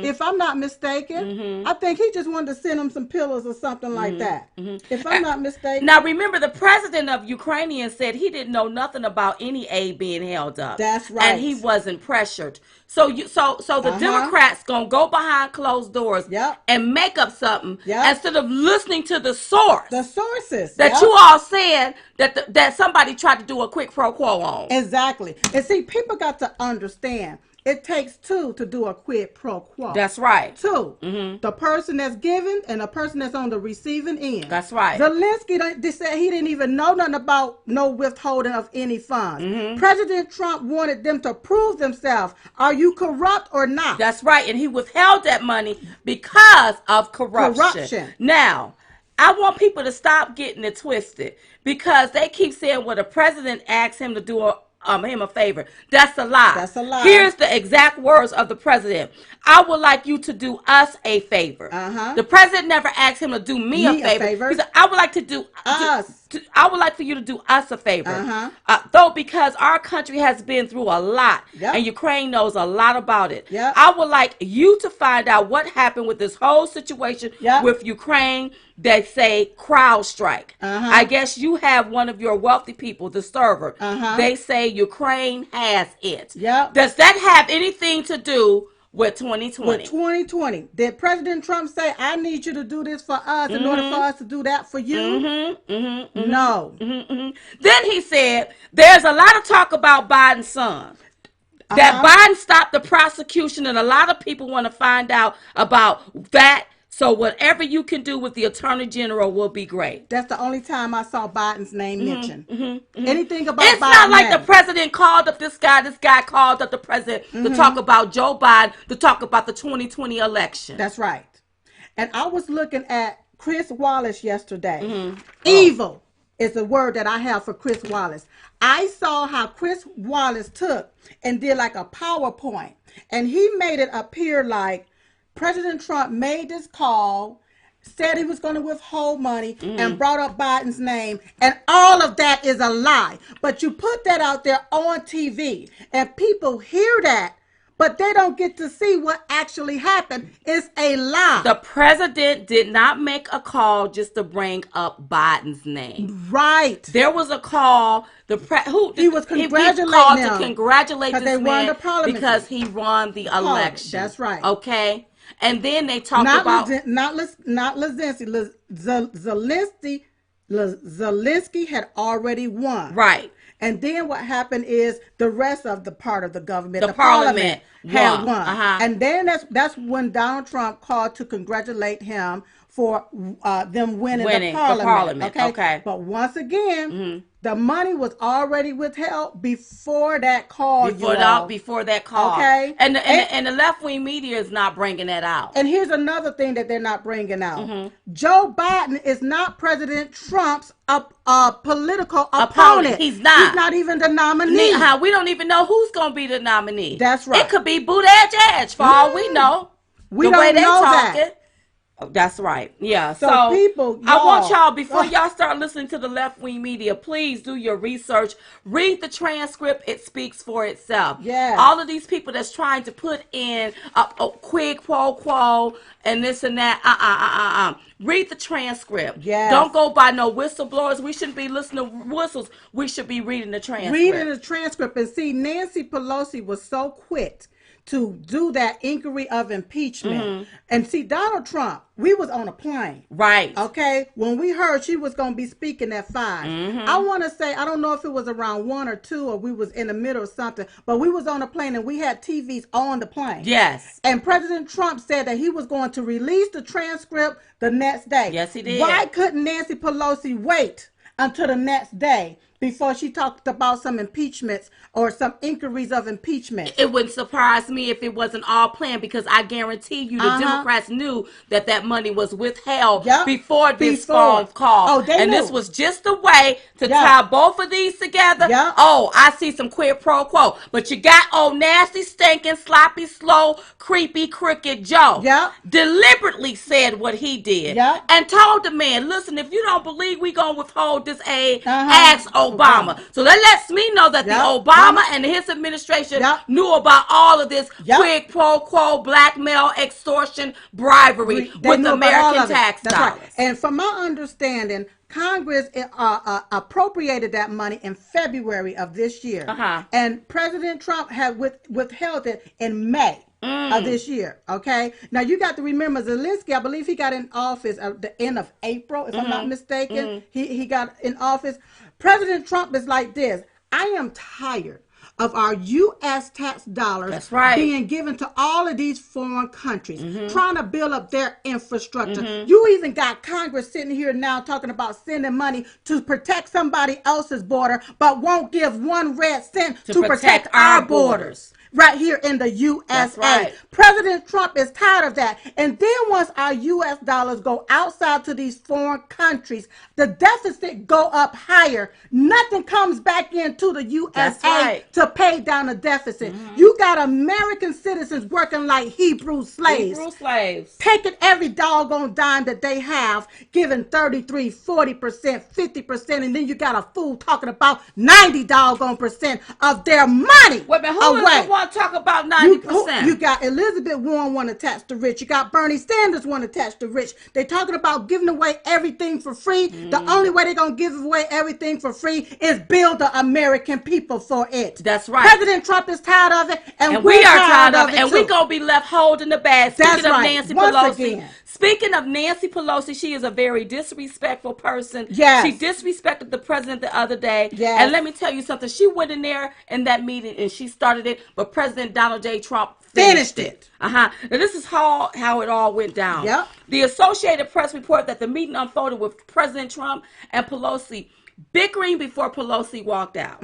[SPEAKER 2] If I'm not mistaken, I think he just wanted to send them some pillows or something like that. If I'm not mistaken.
[SPEAKER 1] Now remember, the president of Ukrainian said he didn't know nothing about any aid being held up.
[SPEAKER 2] That's right.
[SPEAKER 1] And he wasn't pressured. So the Democrats gonna go behind closed doors and make up something instead of listening to the source.
[SPEAKER 2] The sources
[SPEAKER 1] that you all said that somebody tried to do a quick pro quo on.
[SPEAKER 2] Exactly. And see, people got to understand, it takes two to do a quid pro quo.
[SPEAKER 1] That's right.
[SPEAKER 2] Two. The person that's giving and the person that's on the receiving end.
[SPEAKER 1] That's right.
[SPEAKER 2] Zelensky, they said he didn't even know nothing about no withholding of any funds. President Trump wanted them to prove themselves. Are you corrupt or not?
[SPEAKER 1] That's right. And he withheld that money because of corruption. Now, I want people to stop getting it twisted, because they keep saying, well, the president asked him to do him a favor. That's a lie.
[SPEAKER 2] That's a lie.
[SPEAKER 1] Here's the exact words of the president. I would like you to do us a favor. The president never asked him to do me a favor. He said, I would like to do us. I would like for you to do us a favor. Though, because our country has been through a lot, and Ukraine knows a lot about it. I would like you to find out what happened with this whole situation with Ukraine. They say crowd strike. I guess you have one of your wealthy people, the server. They say Ukraine has it. Does that have anything to do with 2020?
[SPEAKER 2] With 2020. Did President Trump say, I need you to do this for us in order for us to do that for you? No.
[SPEAKER 1] Then he said, there's a lot of talk about Biden's son. That Biden stopped the prosecution, and a lot of people want to find out about that. So whatever you can do with the attorney general will be great.
[SPEAKER 2] That's the only time I saw Biden's name mentioned. Anything about
[SPEAKER 1] It's
[SPEAKER 2] Biden's
[SPEAKER 1] not like
[SPEAKER 2] name.
[SPEAKER 1] the president called up this guy called up the president to talk about Joe Biden, to talk about the 2020 election.
[SPEAKER 2] That's right. And I was looking at Chris Wallace yesterday. Evil is the word that I have for Chris Wallace. I saw how Chris Wallace took and did like a PowerPoint, and he made it appear like President Trump made this call, said he was going to withhold money, and brought up Biden's name, and all of that is a lie. But you put that out there on TV, and people hear that, but they don't get to see what actually happened. It's a lie.
[SPEAKER 1] The president did not make a call just to bring up Biden's name.
[SPEAKER 2] Right.
[SPEAKER 1] There was a call.
[SPEAKER 2] He was congratulating
[SPEAKER 1] to congratulate this man because he won the election.
[SPEAKER 2] That's right.
[SPEAKER 1] Okay. And then they talked about
[SPEAKER 2] not Zelensky. Zelensky had already won.
[SPEAKER 1] Right.
[SPEAKER 2] And then what happened is the rest of the part of the government,
[SPEAKER 1] the parliament
[SPEAKER 2] had won. And then that's when Donald Trump called to congratulate him for them winning the parliament. Okay. But once again, the money was already withheld before that call.
[SPEAKER 1] Before that call.
[SPEAKER 2] Okay.
[SPEAKER 1] And the left wing media is not bringing that out.
[SPEAKER 2] And here's another thing that they're not bringing out. Joe Biden is not President Trump's political opponent.
[SPEAKER 1] He's not.
[SPEAKER 2] He's not even the nominee.
[SPEAKER 1] We don't even know who's going to be the nominee.
[SPEAKER 2] That's right.
[SPEAKER 1] It could be Buttigieg for all we know.
[SPEAKER 2] We don't know that.
[SPEAKER 1] That's right. Yeah.
[SPEAKER 2] So people,
[SPEAKER 1] I want y'all, before y'all start listening to the left-wing media, please do your research. Read the transcript. It speaks for itself.
[SPEAKER 2] Yeah.
[SPEAKER 1] All of these people that's trying to put in a quid pro quo and this and that. Read the transcript.
[SPEAKER 2] Yes.
[SPEAKER 1] Don't go by no whistleblowers. We shouldn't be listening to whistles. We should be reading the transcript.
[SPEAKER 2] Reading the transcript. And see, Nancy Pelosi was so quick to do that inquiry of impeachment. And see, Donald Trump, we was on a plane.
[SPEAKER 1] Right.
[SPEAKER 2] Okay? When we heard she was going to be speaking at 5. I want to say, I don't know if it was around 1 or 2 or we was in the middle of something, but we was on a plane and we had TVs on the plane.
[SPEAKER 1] Yes.
[SPEAKER 2] And President Trump said that he was going to release the transcript the next day.
[SPEAKER 1] Yes, he did.
[SPEAKER 2] Why couldn't Nancy Pelosi wait until the next day before she talked about some impeachments or some inquiries of impeachment.
[SPEAKER 1] It wouldn't surprise me if it wasn't all planned, because I guarantee you the Democrats knew that money was withheld before this phone call.
[SPEAKER 2] Oh, they knew.
[SPEAKER 1] This was just a way to tie both of these together. Oh, I see some quid pro quo. But you got old nasty, stinking, sloppy, slow, creepy, crooked Joe. Deliberately said what he did. And told the man, listen, if you don't believe we gonna withhold this aid, ask Obama. So that lets me know that the Obama and his administration knew about all of this quid pro quo, blackmail, extortion, bribery with American tax dollars.
[SPEAKER 2] Right. And from my understanding, Congress appropriated that money in February of this year. And President Trump had withheld it in May of this year. Okay. Now you got to remember Zelensky, I believe he got in office at the end of April, if I'm not mistaken. He got in office. President Trump is like this. I am tired of our U.S. tax dollars being given to all of these foreign countries, trying to build up their infrastructure. You even got Congress sitting here now talking about sending money to protect somebody else's border, but won't give one red cent to protect our borders. Right here in the USA. President Trump is tired of that. And then once our U.S. dollars go outside to these foreign countries, the deficit go up higher. Nothing comes back into the USA to pay down the deficit. You got American citizens working like Hebrew slaves. Taking every doggone dime that they have, giving 33, 40%, 50%, and then you got a fool talking about 90 doggone percent of their money.
[SPEAKER 1] Wait a minute, who is the one talk about 90%?
[SPEAKER 2] You got Elizabeth Warren want to tax the rich. You got Bernie Sanders want to tax the rich. They talking about giving away everything for free. The only way they're going to give away everything for free is build the American people for it.
[SPEAKER 1] That's right.
[SPEAKER 2] President Trump is tired of it, and
[SPEAKER 1] we are tired of it. And we're going to be left holding the bag.
[SPEAKER 2] Speaking of Nancy Pelosi.
[SPEAKER 1] Speaking of Nancy Pelosi, she is a very disrespectful person. She disrespected the president the other day. And let me tell you something. She went in there in that meeting and she started it, but President Donald J. Trump finished it. Now this is how it all went down. The Associated Press reported that the meeting unfolded with President Trump and Pelosi bickering before Pelosi walked out.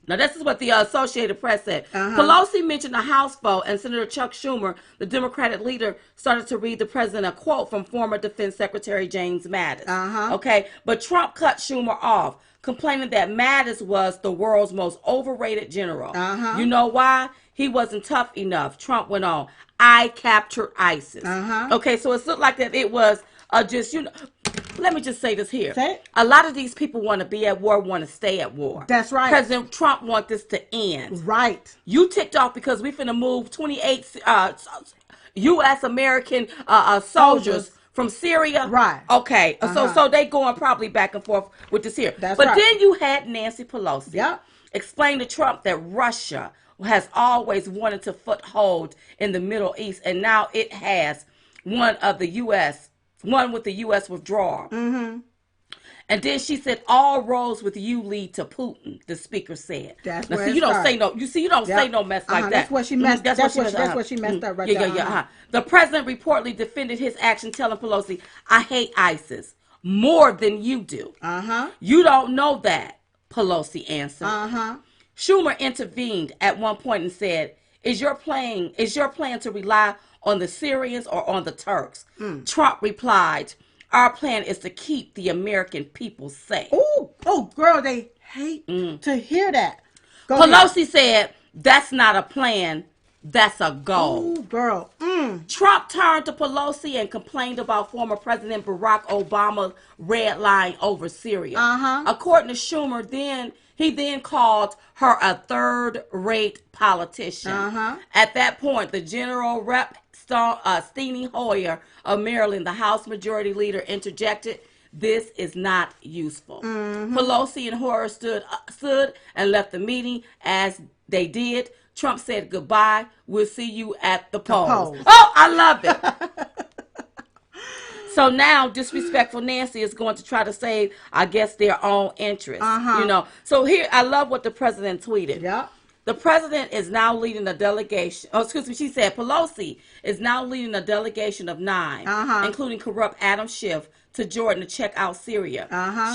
[SPEAKER 1] Now, this is what the Associated Press said. Pelosi mentioned a House vote, and Senator Chuck Schumer, the Democratic leader, started to read the president a quote from former Defense Secretary James Mattis. But Trump cut Schumer off, complaining that Mattis was the world's most overrated general. You know why? He wasn't tough enough. Trump went on. I captured ISIS. Okay, so it looked like that it was just, let me just say this here. A lot of these people want to be at war, want to stay at war.
[SPEAKER 2] That's right.
[SPEAKER 1] President Trump wants this to end.
[SPEAKER 2] Right.
[SPEAKER 1] You ticked off because we finna move 28 U.S. American soldiers from Syria.
[SPEAKER 2] Right.
[SPEAKER 1] Okay. So they going probably back and forth with this here.
[SPEAKER 2] But
[SPEAKER 1] then you had Nancy Pelosi explain to Trump that Russia has always wanted to foothold in the Middle East, and now it has one with the U.S. withdrawal. And then she said, all roads with you lead to Putin, the speaker said.
[SPEAKER 2] That's
[SPEAKER 1] now,
[SPEAKER 2] where
[SPEAKER 1] see, you don't say no. You see, you don't say no mess like that.
[SPEAKER 2] That's what she messed. That's what she messed up right there.
[SPEAKER 1] The president reportedly defended his action, telling Pelosi, "I hate ISIS more than you do." You don't know that, Pelosi answered. Schumer intervened at one point and said, "Is your plan to rely on the Syrians or on the Turks?" Trump replied, "Our plan is to keep the American people safe."
[SPEAKER 2] Oh, girl, they hate to hear that.
[SPEAKER 1] Pelosi said, "That's not a plan. That's a goal."
[SPEAKER 2] Oh, girl.
[SPEAKER 1] Trump turned to Pelosi and complained about former President Barack Obama's red line over Syria. According to Schumer, he then called her a third-rate politician. At that point, the General Rep. Steny Hoyer of Maryland, the House Majority Leader, interjected, "This is not useful." Pelosi and Hoyer stood and left the meeting. As they did, Trump said, "Goodbye. We'll see you at the polls." Oh, I love it. So now disrespectful Nancy is going to try to save, I guess, their own interest. So here, I love what the president tweeted. The president is now leading a delegation. She said Pelosi is now leading a delegation of 9, including corrupt Adam Schiff, to Jordan to check out Syria.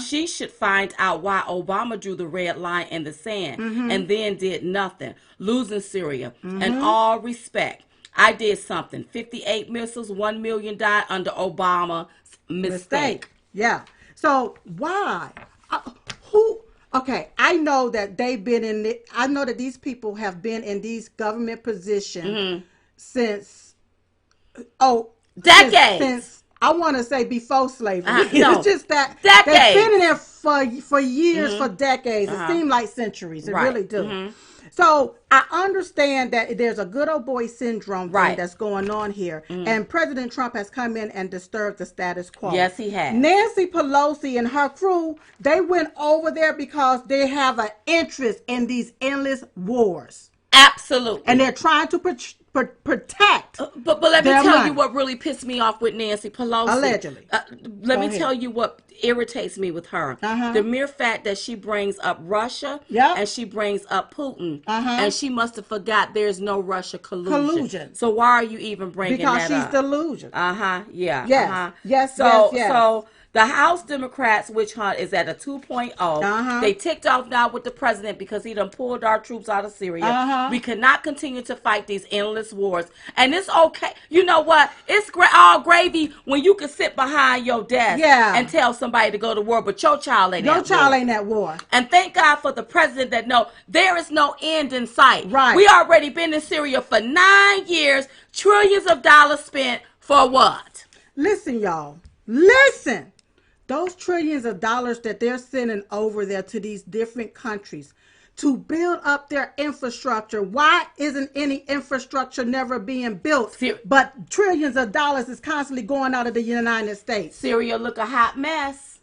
[SPEAKER 1] She should find out why Obama drew the red line in the sand and then did nothing, losing Syria. In all respect, I did something. 58 missiles, 1 million died under Obama's mistake.
[SPEAKER 2] Yeah. So why? Who? Okay, I know that they've been in. I know that these people have been in these government positions since
[SPEAKER 1] decades.
[SPEAKER 2] Since I want to say before slavery.
[SPEAKER 1] No.
[SPEAKER 2] It's just that
[SPEAKER 1] decades.
[SPEAKER 2] They've been in there for years, for decades. It seems like centuries. It really do. So I understand that there's a good old boy syndrome thing that's going on here. And President Trump has come in and disturbed the status quo.
[SPEAKER 1] Yes, he has.
[SPEAKER 2] Nancy Pelosi and her crew, they went over there because they have an interest in these endless wars.
[SPEAKER 1] Absolutely.
[SPEAKER 2] And they're trying to protect.
[SPEAKER 1] But let me tell you what really pissed me off with Nancy Pelosi.
[SPEAKER 2] Allegedly.
[SPEAKER 1] Let me tell you what irritates me with her. The mere fact that she brings up Russia and she brings up Putin, and she must have forgot there's no Russia collusion. So why are you even bringing that up?
[SPEAKER 2] Because she's delusional.
[SPEAKER 1] Yeah.
[SPEAKER 2] Yes.
[SPEAKER 1] So the House Democrats witch hunt is at a 2.0. They ticked off now with the president because he done pulled our troops out of Syria. We cannot continue to fight these endless wars. And it's okay. You know what? It's all gravy when you can sit behind your desk and tell somebody to go to war, but your child ain't
[SPEAKER 2] at war.
[SPEAKER 1] And thank God for the president that there is no end in sight.
[SPEAKER 2] Right.
[SPEAKER 1] We already been in Syria for 9 years, trillions of dollars spent for what?
[SPEAKER 2] Listen, y'all. Listen. Those trillions of dollars that they're sending over there to these different countries to build up their infrastructure. Why isn't any infrastructure never being built? But trillions of dollars is constantly going out of the United States.
[SPEAKER 1] Syria look a hot mess.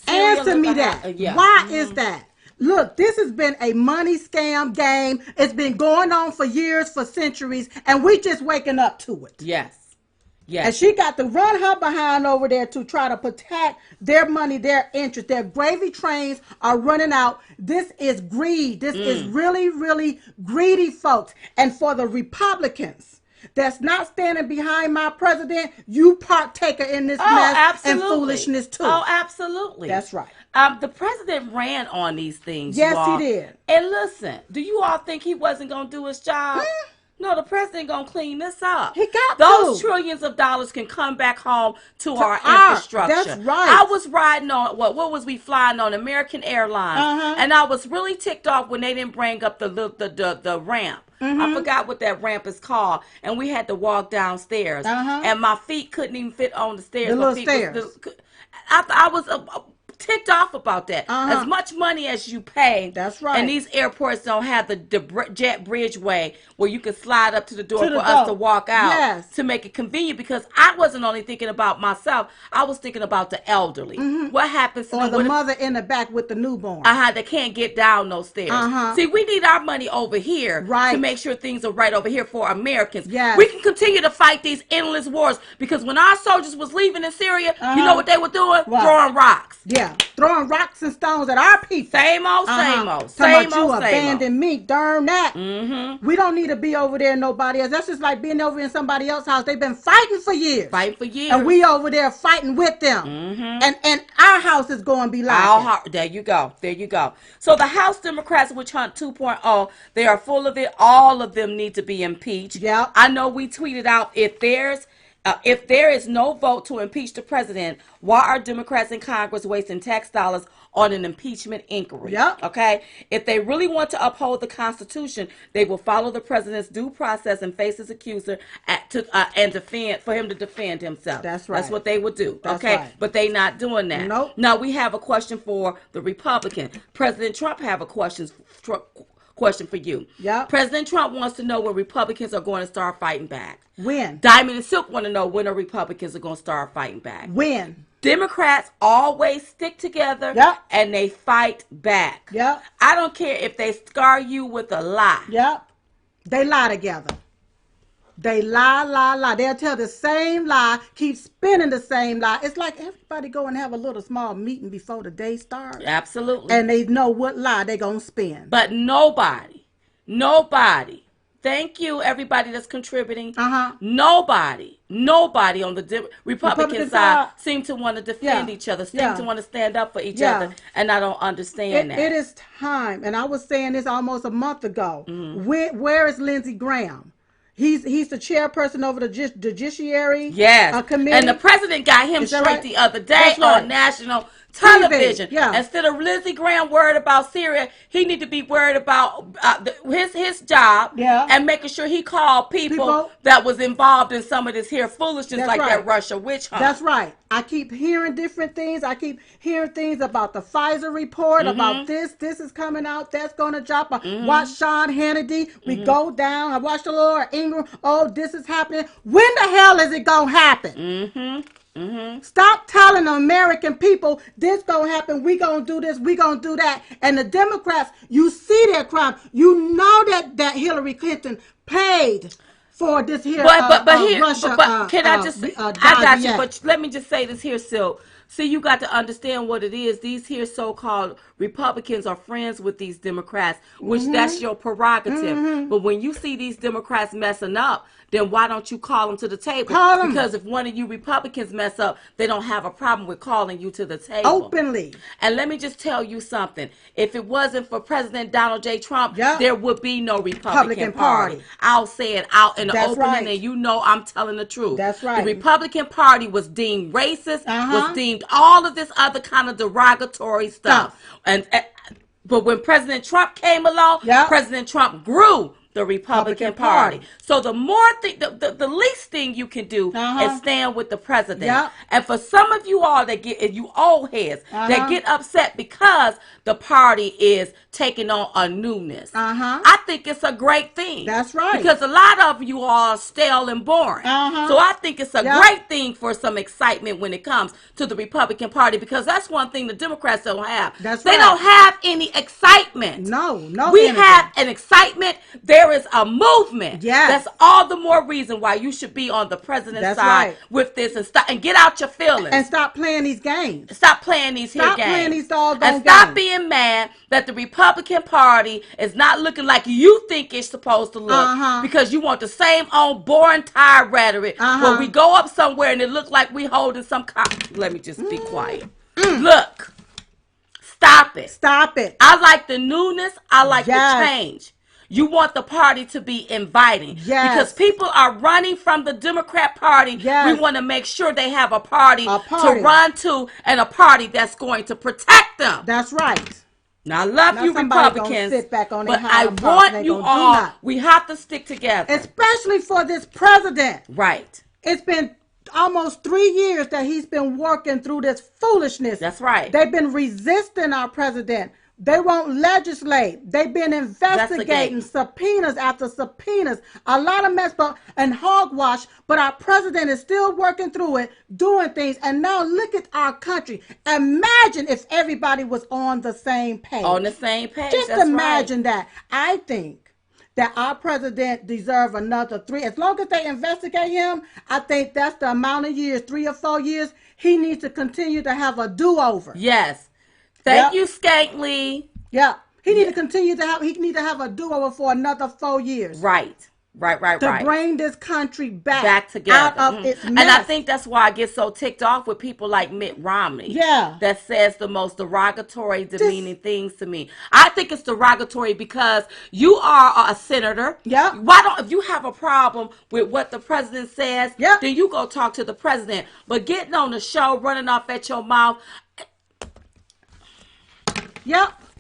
[SPEAKER 2] Answer me that. Why is that? Look, this has been a money scam game. It's been going on for years, for centuries, and we just waking up to it.
[SPEAKER 1] Yes.
[SPEAKER 2] And she got to run her behind over there to try to protect their money, their interest. Their gravy trains are running out. This is greed. This is really, really greedy folks. And for the Republicans that's not standing behind my president, you partaker in this mess and foolishness too.
[SPEAKER 1] Oh, absolutely.
[SPEAKER 2] That's right.
[SPEAKER 1] The president ran on these things.
[SPEAKER 2] Yes, he did.
[SPEAKER 1] And listen, do you all think he wasn't going to do his job? No, the president gonna clean this up.
[SPEAKER 2] He got
[SPEAKER 1] those trillions of dollars can come back home to our infrastructure.
[SPEAKER 2] That's right.
[SPEAKER 1] I was riding on what was we flying on American Airlines, and I was really ticked off when they didn't bring up the ramp. I forgot what that ramp is called, and we had to walk downstairs, and my feet couldn't even fit on the stairs. I was ticked off about that. As much money as you pay,
[SPEAKER 2] that's right.
[SPEAKER 1] And these airports don't have the jet bridgeway where you can slide up to the door for us to walk out to make it convenient. Because I wasn't only thinking about myself, I was thinking about the elderly. What happens to
[SPEAKER 2] the mother in the back with the newborn?
[SPEAKER 1] They can't get down those stairs. See, we need our money over here to make sure things are right over here for Americans. We can continue to fight these endless wars because when our soldiers was leaving in Syria, you know what they were doing? Throwing rocks.
[SPEAKER 2] Throwing rocks and stones at our people.
[SPEAKER 1] Same old.
[SPEAKER 2] Abandoned me. Darn that. We don't need to be over there nobody else. That's just like being over in somebody else's house. They've been fighting for years. And we over there fighting with them. And our house is going to be like
[SPEAKER 1] There you go. So the House Democrats witch hunt 2.0, they are full of it. All of them need to be impeached. I know we tweeted out if there is no vote to impeach the president, why are Democrats in Congress wasting tax dollars on an impeachment inquiry? Okay? If they really want to uphold the Constitution, they will follow the president's due process and face his accuser and for him to defend himself.
[SPEAKER 2] That's right.
[SPEAKER 1] That's what they would do.
[SPEAKER 2] That's
[SPEAKER 1] okay?
[SPEAKER 2] Right.
[SPEAKER 1] But they not doing that.
[SPEAKER 2] Nope.
[SPEAKER 1] Now we have a question for the Republican. President Trump have a question for you. President Trump wants to know when Republicans are going to start fighting back.
[SPEAKER 2] When?
[SPEAKER 1] Diamond and Silk want to know when the Republicans are going to start fighting back.
[SPEAKER 2] When?
[SPEAKER 1] Democrats always stick together and they fight back. I don't care if they scar you with a lie.
[SPEAKER 2] They lie together. They lie. They'll tell the same lie, keep spinning the same lie. It's like everybody go and have a little small meeting before the day starts.
[SPEAKER 1] Absolutely.
[SPEAKER 2] And they know what lie they're going to spin.
[SPEAKER 1] But nobody Thank you, everybody that's contributing. Nobody on the Republican side seem to want to defend each other, seem to want to stand up for each other, and I don't understand that.
[SPEAKER 2] It is time, and I was saying this almost a month ago. Where is Lindsey Graham? He's the chairperson over the judiciary committee.
[SPEAKER 1] And the president got him straight the other day on national television. Instead of Lindsey Graham worried about Syria, he need to be worried about his job and making sure he called people that was involved in some of this here foolishness that Russia witch hunt.
[SPEAKER 2] That's right. I keep hearing different things. I keep hearing things about the Pfizer report, about this is coming out, that's going to drop. Watch Sean Hannity. We go down. I watched the Laura Ingraham. Oh, this is happening. When the hell is it going to happen? Stop telling the American people this gonna happen, we gonna do this, we gonna do that. And the Democrats, you see their crime. You know that Hillary Clinton paid for this here Russia.
[SPEAKER 1] But can I just I got you, but let me just say this here, Silk. See, you got to understand what it is. These here so-called Republicans are friends with these Democrats, which that's your prerogative. But when you see these Democrats messing up, then why don't you call them to the table? Because if one of you Republicans mess up, they don't have a problem with calling you to the table.
[SPEAKER 2] Openly.
[SPEAKER 1] And let me just tell you something. If it wasn't for President Donald J. Trump, there would be no Republican Party. I'll say it out in the opening, and you know I'm telling the truth.
[SPEAKER 2] That's right.
[SPEAKER 1] The Republican Party was deemed racist, was deemed all of this other kind of derogatory stuff. But when President Trump came along, President Trump grew the Republican Party. So the more the least thing you can do is stand with the president. And for some of you all that get, you old heads that get upset because the party is taking on a newness, I think it's a great thing.
[SPEAKER 2] That's right.
[SPEAKER 1] Because a lot of you all are stale and boring. So I think it's a great thing for some excitement when it comes to the Republican Party, because that's one thing the Democrats don't have. They don't have any excitement.
[SPEAKER 2] No.
[SPEAKER 1] We have an excitement. There is a movement. That's all the more reason why you should be on the president's side with this, and get out your feelings.
[SPEAKER 2] And stop playing these games.
[SPEAKER 1] Stop playing these games.
[SPEAKER 2] Stop playing these doggone games.
[SPEAKER 1] And stop being mad that the Republican Party is not looking like you think it's supposed to look, because you want the same old boring, tired rhetoric where we go up somewhere and it looks like we holding some let me just be quiet. Look. Stop it.
[SPEAKER 2] Stop it.
[SPEAKER 1] I like the newness. I like the change. You want the party to be inviting. Because people are running from the Democrat Party. We want to make sure they have a party to run to, and a party that's going to protect them.
[SPEAKER 2] That's right.
[SPEAKER 1] Now, I love you Republicans,
[SPEAKER 2] sit back on
[SPEAKER 1] but I want you all, we have to stick together.
[SPEAKER 2] Especially for this president.
[SPEAKER 1] Right.
[SPEAKER 2] It's been almost 3 years that he's been working through this foolishness.
[SPEAKER 1] That's right.
[SPEAKER 2] They've been resisting our president. They won't legislate. They've been investigating subpoenas after subpoenas. A lot of mess and hogwash, but our president is still working through it, doing things. And now look at our country. Imagine if everybody was on the same page.
[SPEAKER 1] On the same page.
[SPEAKER 2] Just imagine that. I think that our president deserves another 3. As long as they investigate him, I think that's the amount of years, 3 or 4 years, he needs to continue to have a do-over.
[SPEAKER 1] Yes. Thank you, Skankley.
[SPEAKER 2] He need to continue to have. He need to have a do-over for another 4 years.
[SPEAKER 1] Right.
[SPEAKER 2] To bring this country back
[SPEAKER 1] together.
[SPEAKER 2] Out of its mess.
[SPEAKER 1] And I think that's why I get so ticked off with people like Mitt Romney. That says the most derogatory, demeaning things to me. I think it's derogatory because you are a senator. Why don't, if you have a problem with what the president says, then you go talk to the president. But getting on the show, running off at your mouth.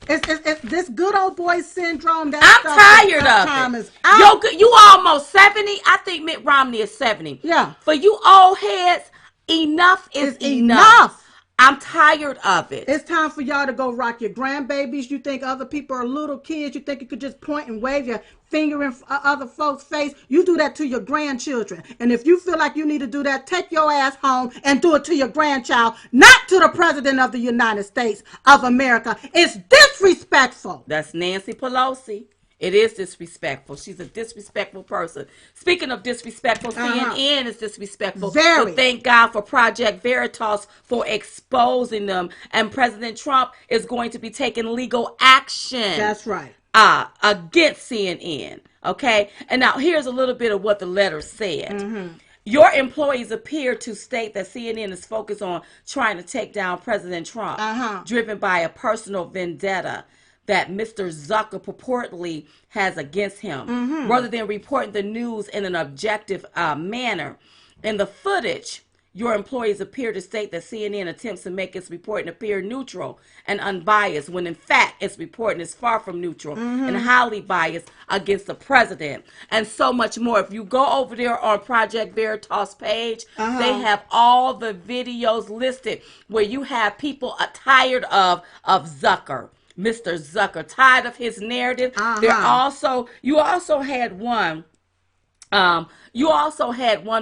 [SPEAKER 2] It's this good old boy syndrome.
[SPEAKER 1] I'm tired of it. You almost 70. I think Mitt Romney is 70. For you old heads, enough is enough. I'm tired of it.
[SPEAKER 2] It's time for y'all to go rock your grandbabies. You think other people are little kids. You think you could just point and wave your finger in other folks' face. You do that to your grandchildren. And if you feel like you need to do that, take your ass home and do it to your grandchild, not to the President of the United States of America. It's disrespectful.
[SPEAKER 1] That's Nancy Pelosi. It is disrespectful. She's a disrespectful person. Speaking of disrespectful, CNN is disrespectful.
[SPEAKER 2] Very.
[SPEAKER 1] So thank God for Project Veritas for exposing them. And President Trump is going to be taking legal action.
[SPEAKER 2] That's right.
[SPEAKER 1] Against CNN. Okay. And now here's a little bit of what the letter said. Your employees appear to state that CNN is focused on trying to take down President Trump, driven by a personal vendetta that Mr. Zucker purportedly has against him, rather than reporting the news in an objective manner. In the footage, your employees appear to state that CNN attempts to make its reporting appear neutral and unbiased, when in fact its reporting is far from neutral and highly biased against the president, and so much more. If you go over there on Project Veritas page, they have all the videos listed where you have people tired of Zucker. Mr. Zucker, tired of his narrative. You also had one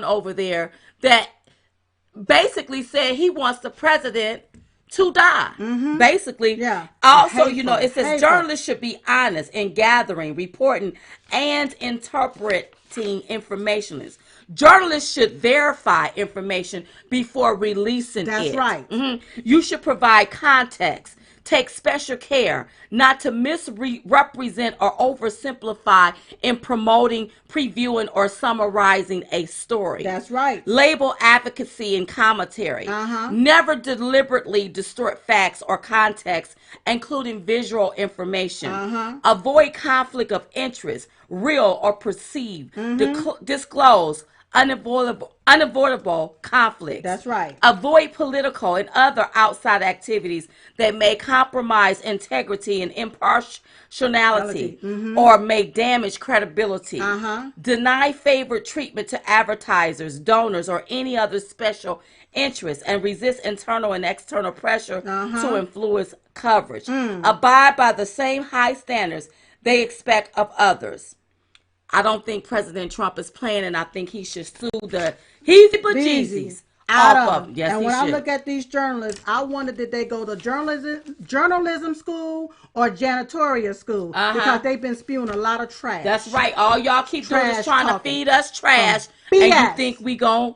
[SPEAKER 1] over there that basically said he wants the president to die. Basically, also, it says journalists should be honest in gathering, reporting, and interpreting information. Journalists should verify information before releasing it.
[SPEAKER 2] That's right.
[SPEAKER 1] You should provide context. Take special care not to misrepresent or oversimplify in promoting, previewing, or summarizing a story.
[SPEAKER 2] That's right.
[SPEAKER 1] Label advocacy and commentary. Never deliberately distort facts or context, including visual information. Avoid conflict of interest, real or perceived. Disclose unavoidable conflicts.
[SPEAKER 2] That's right.
[SPEAKER 1] Avoid political and other outside activities that may compromise integrity and impartiality or may damage credibility. Deny favored treatment to advertisers, donors, or any other special interests, and resist internal and external pressure to influence coverage. Abide by the same high standards they expect of others. I don't think President Trump is playing, and I think he should sue the heebie-jeebies
[SPEAKER 2] out
[SPEAKER 1] off
[SPEAKER 2] of them.
[SPEAKER 1] Yes,
[SPEAKER 2] and when I look at these journalists, I wonder, did they go to journalism school or janitorial school? Because they've been spewing a lot of trash.
[SPEAKER 1] That's right. All y'all keep doing is trying to feed us trash. And you think we gon'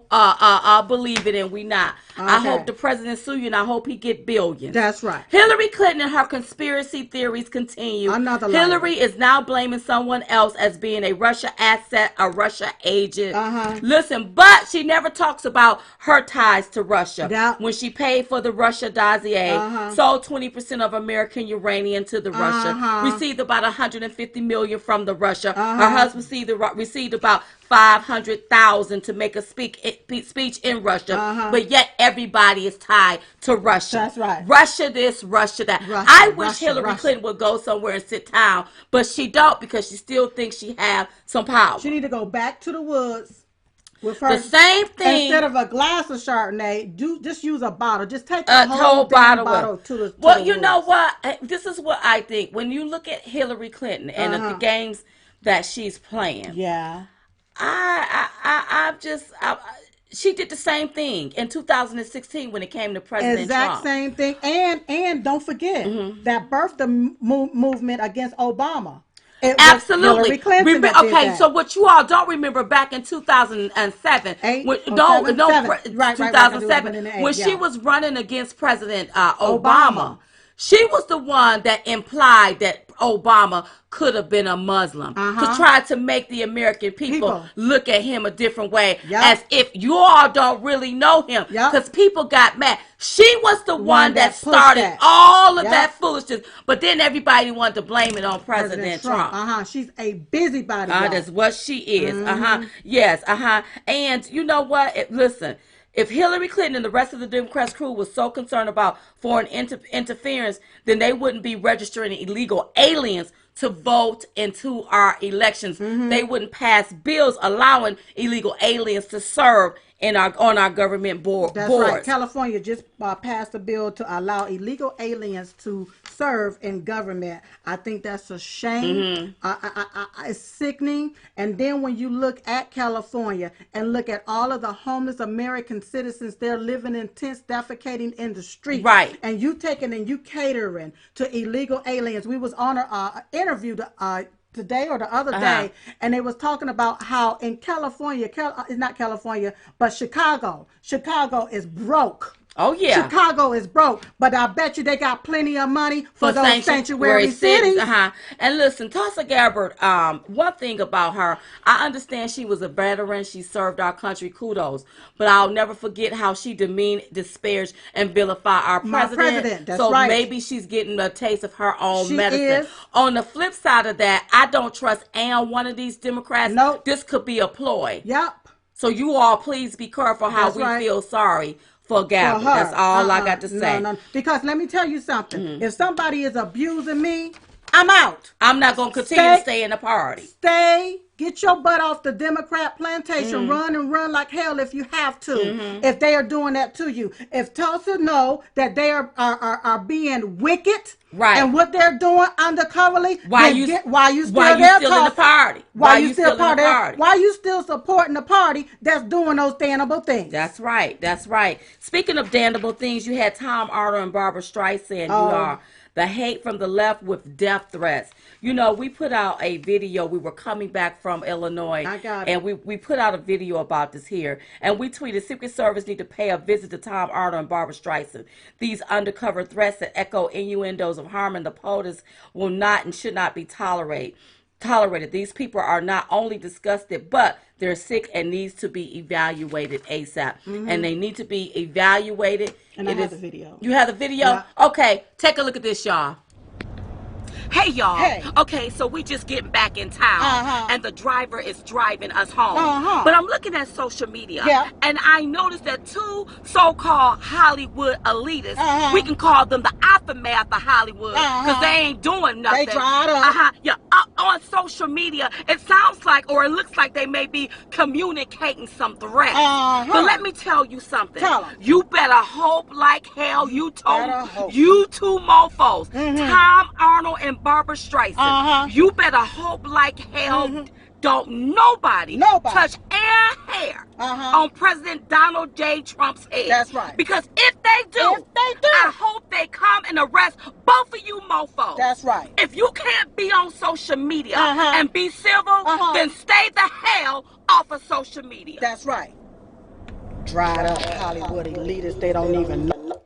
[SPEAKER 1] believe it, and we not. I hope the president sue you, and I hope he get billions.
[SPEAKER 2] That's right.
[SPEAKER 1] Hillary Clinton and her conspiracy theories continue.
[SPEAKER 2] Another
[SPEAKER 1] Hillary is now blaming someone else as being a Russia asset, a Russia agent. Listen, but she never talks about her ties to Russia. When she paid for the Russia dossier, sold 20% of American uranium to the Russia, received about $150 million from the Russia. Her husband received about $500,000 to make a speech in Russia, but yet everybody is tied to Russia.
[SPEAKER 2] That's right.
[SPEAKER 1] Russia this, Russia that. I wish Hillary Clinton would go somewhere and sit down, but she don't, because she still thinks she have some power.
[SPEAKER 2] She need to go back to the woods with her.
[SPEAKER 1] The same thing.
[SPEAKER 2] Instead of a glass of Chardonnay, just use a bottle. Just take a whole bottle to the
[SPEAKER 1] Well, you know what? This is what I think. When you look at Hillary Clinton and the games that she's playing.
[SPEAKER 2] Yeah.
[SPEAKER 1] She did the same thing in 2016 when it came to President Trump.
[SPEAKER 2] Exact same thing. And don't forget that birthed the movement against Obama.
[SPEAKER 1] Absolutely. So what you all don't remember, back in 2007, when she was running against President Obama. She was the one that implied that Obama could have been a Muslim, to try to make the American people look at him a different way, as if you all don't really know him, because people got mad. She was the one that started all of that foolishness, but then everybody wanted to blame it on President Trump.
[SPEAKER 2] She's a busybody.
[SPEAKER 1] That's what she is. Yes. And you know what? Listen. If Hillary Clinton and the rest of the Democrats crew was so concerned about foreign interference, then they wouldn't be registering illegal aliens to vote into our elections. They wouldn't pass bills allowing illegal aliens to serve on our government boards.
[SPEAKER 2] That's right. California just passed a bill to allow illegal aliens to serve in government. I think that's a shame. It's sickening. And then when you look at California and look at all of the homeless American citizens, they're living in tents, defecating in the street.
[SPEAKER 1] Right.
[SPEAKER 2] And you taking and you catering to illegal aliens. We was on an interview today or the other day, and they was talking about how in California, not California, but Chicago is broke.
[SPEAKER 1] Oh, yeah.
[SPEAKER 2] Chicago is broke, but I bet you they got plenty of money for those sanctuary cities.
[SPEAKER 1] And listen, Tulsa Gabbard, one thing about her, I understand she was a veteran. She served our country. Kudos. But I'll never forget how she demeaned, disparaged, and vilified our president.
[SPEAKER 2] That's
[SPEAKER 1] so
[SPEAKER 2] right.
[SPEAKER 1] maybe she's getting a taste of her own
[SPEAKER 2] Is.
[SPEAKER 1] medicine. On the flip side of that, I don't trust one of these Democrats.
[SPEAKER 2] Nope.
[SPEAKER 1] This could be a ploy.
[SPEAKER 2] Yep.
[SPEAKER 1] So you all please be careful how we feel sorry for Gabbard. That's all I got to say.
[SPEAKER 2] No. Because let me tell you something. If somebody is abusing me, I'm out.
[SPEAKER 1] I'm not going to continue to stay in the party.
[SPEAKER 2] Get your butt off the Democrat plantation. Run and run like hell if you have to. If they are doing that to you. If Tulsa know that they are being wicked.
[SPEAKER 1] Right.
[SPEAKER 2] And what they're doing undercoverly, why you still
[SPEAKER 1] in the party?
[SPEAKER 2] Why you still part of it? Why you still supporting the party that's doing those damnable things?
[SPEAKER 1] That's right. That's right. Speaking of damnable things, you had Tom Arnold and Barbara Streisand. You are the hate from the left with death threats. You know, we put out a video. We were coming back from Illinois.
[SPEAKER 2] I got it.
[SPEAKER 1] And we put out a video about this here. And we tweeted, Secret Service need to pay a visit to Tom Arnold and Barbara Streisand. These undercover threats that echo innuendos of harming the POTUS will not and should not be tolerated. These people are not only disgusted, but they're sick and needs to be evaluated ASAP. And they need to be evaluated.
[SPEAKER 2] And I have the video.
[SPEAKER 1] You have the video?
[SPEAKER 2] Yeah.
[SPEAKER 1] Okay, take a look at this, y'all. Hey, y'all.
[SPEAKER 2] Hey.
[SPEAKER 1] Okay, so we just getting back in town, and the driver is driving us home. But I'm looking at social media, and I noticed that two so-called Hollywood elitists, we can call them the aftermath of Hollywood, because they ain't doing nothing.
[SPEAKER 2] They dried up.
[SPEAKER 1] Yeah, on social media, it sounds like, or it looks like they may be communicating some threats. But let me tell you something.
[SPEAKER 2] Tell 'em.
[SPEAKER 1] You better hope like hell you two mofos, Tom Arnold and Barbara Streisand. You better hope like hell don't nobody touch a hair on President Donald J. Trump's head.
[SPEAKER 2] That's right.
[SPEAKER 1] Because if they do, I hope they come and arrest both of you mofos.
[SPEAKER 2] That's right.
[SPEAKER 1] If you can't be on social media and be civil, then stay the hell off of social media.
[SPEAKER 2] That's right. Dried up Hollywood elitists, they don't even know.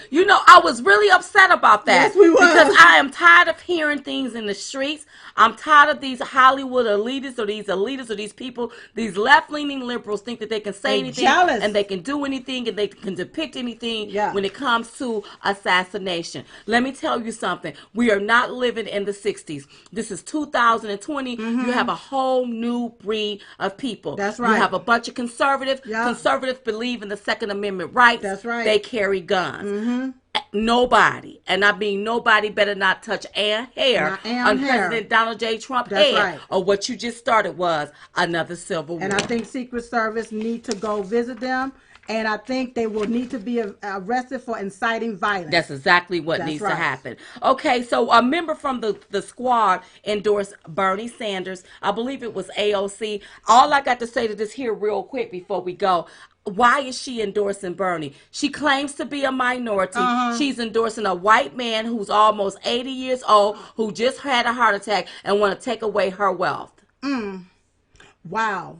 [SPEAKER 1] You know, I was really upset about that.
[SPEAKER 2] Yes, we were.
[SPEAKER 1] Because I am tired of hearing things in the streets. I'm tired of these Hollywood elitists or these people, these left-leaning liberals think that they can say anything and they can do anything and they can depict anything when it comes to assassination. Let me tell you something. We are not living in the 60s. This is 2020. You have a whole new breed of people.
[SPEAKER 2] That's right.
[SPEAKER 1] You have a bunch of conservatives. Conservatives believe in the Second Amendment rights.
[SPEAKER 2] That's right.
[SPEAKER 1] They carry guns. Nobody, and I mean nobody, better not touch a hair on President Donald J. Trump's head.
[SPEAKER 2] Right.
[SPEAKER 1] Or what you just started was another civil war.
[SPEAKER 2] And I think Secret Service need to go visit them. And I think they will need to be arrested for inciting violence.
[SPEAKER 1] That's exactly what needs to happen. Okay, so a member from the squad endorsed Bernie Sanders. I believe it was AOC. All I got to say to this here real quick before we go. Why is she endorsing Bernie? She claims to be a minority. She's endorsing a white man who's almost 80 years old, who just had a heart attack and want to take away her wealth.
[SPEAKER 2] Wow.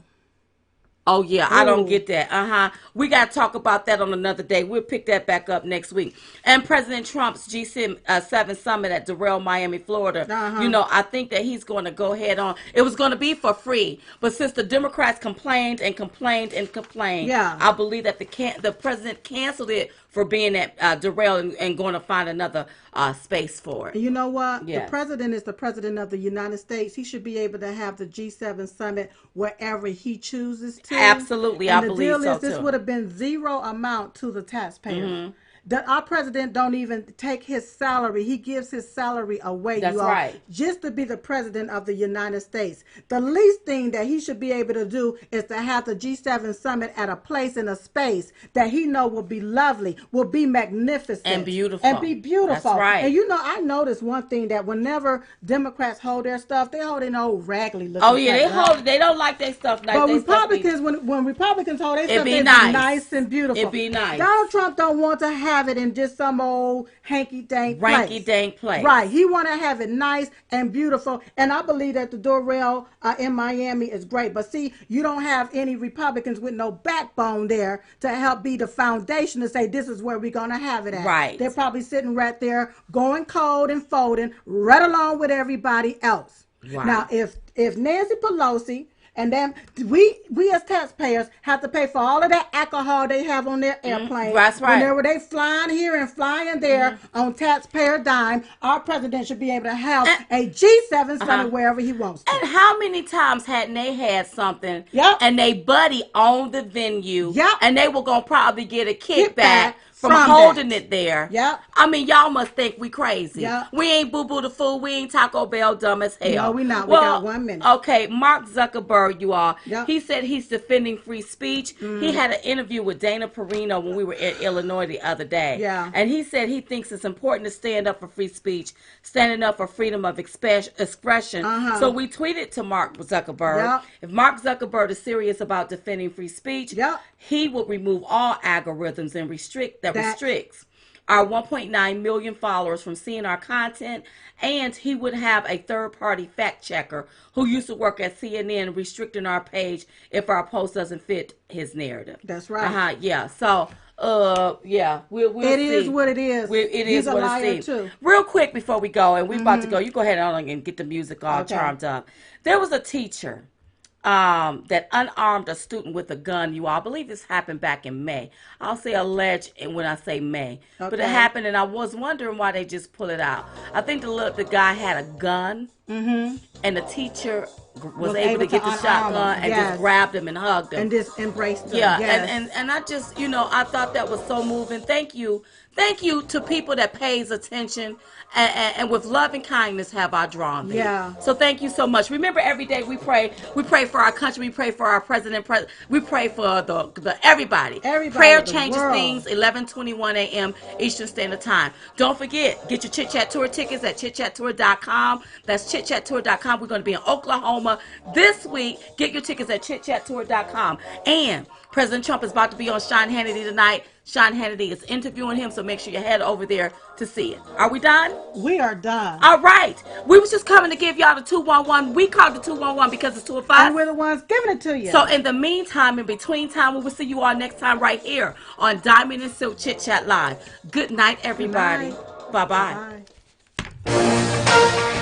[SPEAKER 1] Oh, yeah, I don't get that. We got to talk about that on another day. We'll pick that back up next week. And President Trump's G7 summit at Doral, Miami, Florida. You know, I think that he's going to go ahead on. It was going to be for free. But since the Democrats complained, I believe that the president canceled it for being at Doral and going to find another space for it.
[SPEAKER 2] You know what? The president is the president of the United States. He should be able to have the G7 summit wherever he chooses to.
[SPEAKER 1] Absolutely, I believe so too.
[SPEAKER 2] And the deal is this would have been zero amount to the taxpayer. Our president don't even take his salary. He gives his salary away,
[SPEAKER 1] That's right.
[SPEAKER 2] just to be the president of the United States. The least thing that he should be able to do is to have the G7 summit at a place in a space that he know will be lovely, will be magnificent.
[SPEAKER 1] And beautiful.
[SPEAKER 2] That's
[SPEAKER 1] right.
[SPEAKER 2] And you know, I noticed one thing, that whenever Democrats hold their stuff, they hold in old raggedy looking
[SPEAKER 1] Oh, yeah, they don't like their stuff nice.
[SPEAKER 2] But Republicans, when Republicans hold their stuff,
[SPEAKER 1] be
[SPEAKER 2] it's nice and beautiful.
[SPEAKER 1] It'd be nice.
[SPEAKER 2] Donald Trump don't want to have have it in just some old hanky-dank
[SPEAKER 1] place.
[SPEAKER 2] Right. He want to have it nice and beautiful. And I believe that the Doral in Miami is great. But see, you don't have any Republicans with no backbone there to help be the foundation to say this is where we're going to have it at.
[SPEAKER 1] Right.
[SPEAKER 2] They're probably sitting right there going cold and folding right along with everybody else. Right. Now, if Nancy Pelosi and then we as taxpayers have to pay for all of that alcohol they have on their airplane.
[SPEAKER 1] That's right.
[SPEAKER 2] Whenever they flying here and flying there on taxpayer dime, our president should be able to have a G7 summit wherever he wants to.
[SPEAKER 1] And how many times hadn't they had something and they buddy owned the venue and they were going to probably get a kickback from holding it there.
[SPEAKER 2] Yep.
[SPEAKER 1] I mean, y'all must think we crazy.
[SPEAKER 2] Yep.
[SPEAKER 1] We ain't Boo Boo the Fool. We ain't Taco Bell dumb as hell.
[SPEAKER 2] No, we not. Well, we got 1 minute.
[SPEAKER 1] Okay, Mark Zuckerberg, you all.
[SPEAKER 2] Yep.
[SPEAKER 1] He said he's defending free speech. He had an interview with Dana Perino when we were in Illinois the other day.
[SPEAKER 2] Yeah.
[SPEAKER 1] And he said he thinks it's important to stand up for free speech, standing up for freedom of expression. So we tweeted to Mark Zuckerberg.
[SPEAKER 2] Yep.
[SPEAKER 1] If Mark Zuckerberg is serious about defending free speech, he would remove all algorithms and restricts our 1.9 million followers from seeing our content, and he would have a third-party fact checker who used to work at CNN restricting our page if our post doesn't fit his narrative.
[SPEAKER 2] That's right.
[SPEAKER 1] Yeah. So, we'll
[SPEAKER 2] it
[SPEAKER 1] see.
[SPEAKER 2] Is what it is.
[SPEAKER 1] It is what it is.
[SPEAKER 2] Too.
[SPEAKER 1] Real quick before we go, and we're about to go. You go ahead and get the music all charmed up. There was a teacher that unarmed a student with a gun. You all, I believe this happened back in May. I'll say alleged when I say May, but it happened, and I was wondering why they just pull it out. I think the guy had a gun, and the teacher was able to get the shotgun and just grabbed him and hugged him
[SPEAKER 2] and just embraced him.
[SPEAKER 1] Yeah, and I just I thought that was so moving. Thank you to people that pays attention and with love and kindness have I drawn thee.
[SPEAKER 2] Yeah.
[SPEAKER 1] So thank you so much. Remember, every day we pray for our country, we pray for our president, we pray for the everybody. Prayer changes things. 11:21 a.m. Eastern Standard Time. Don't forget, get your Chit Chat Tour tickets at chitchattour.com. That's chitchattour.com. We're going to be in Oklahoma this week. Get your tickets at chitchattour.com. And President Trump is about to be on Sean Hannity tonight. Sean Hannity is interviewing him, so make sure you head over there to see it. Are we done?
[SPEAKER 2] We are done.
[SPEAKER 1] All right. We was just coming to give y'all the 211. We called the 211 because it's 2 of 5.
[SPEAKER 2] And we're the ones giving it to you.
[SPEAKER 1] So in the meantime, in between time, we will see you all next time right here on Diamond and Silk Chit Chat Live. Good night, everybody. Bye-bye.
[SPEAKER 2] Bye.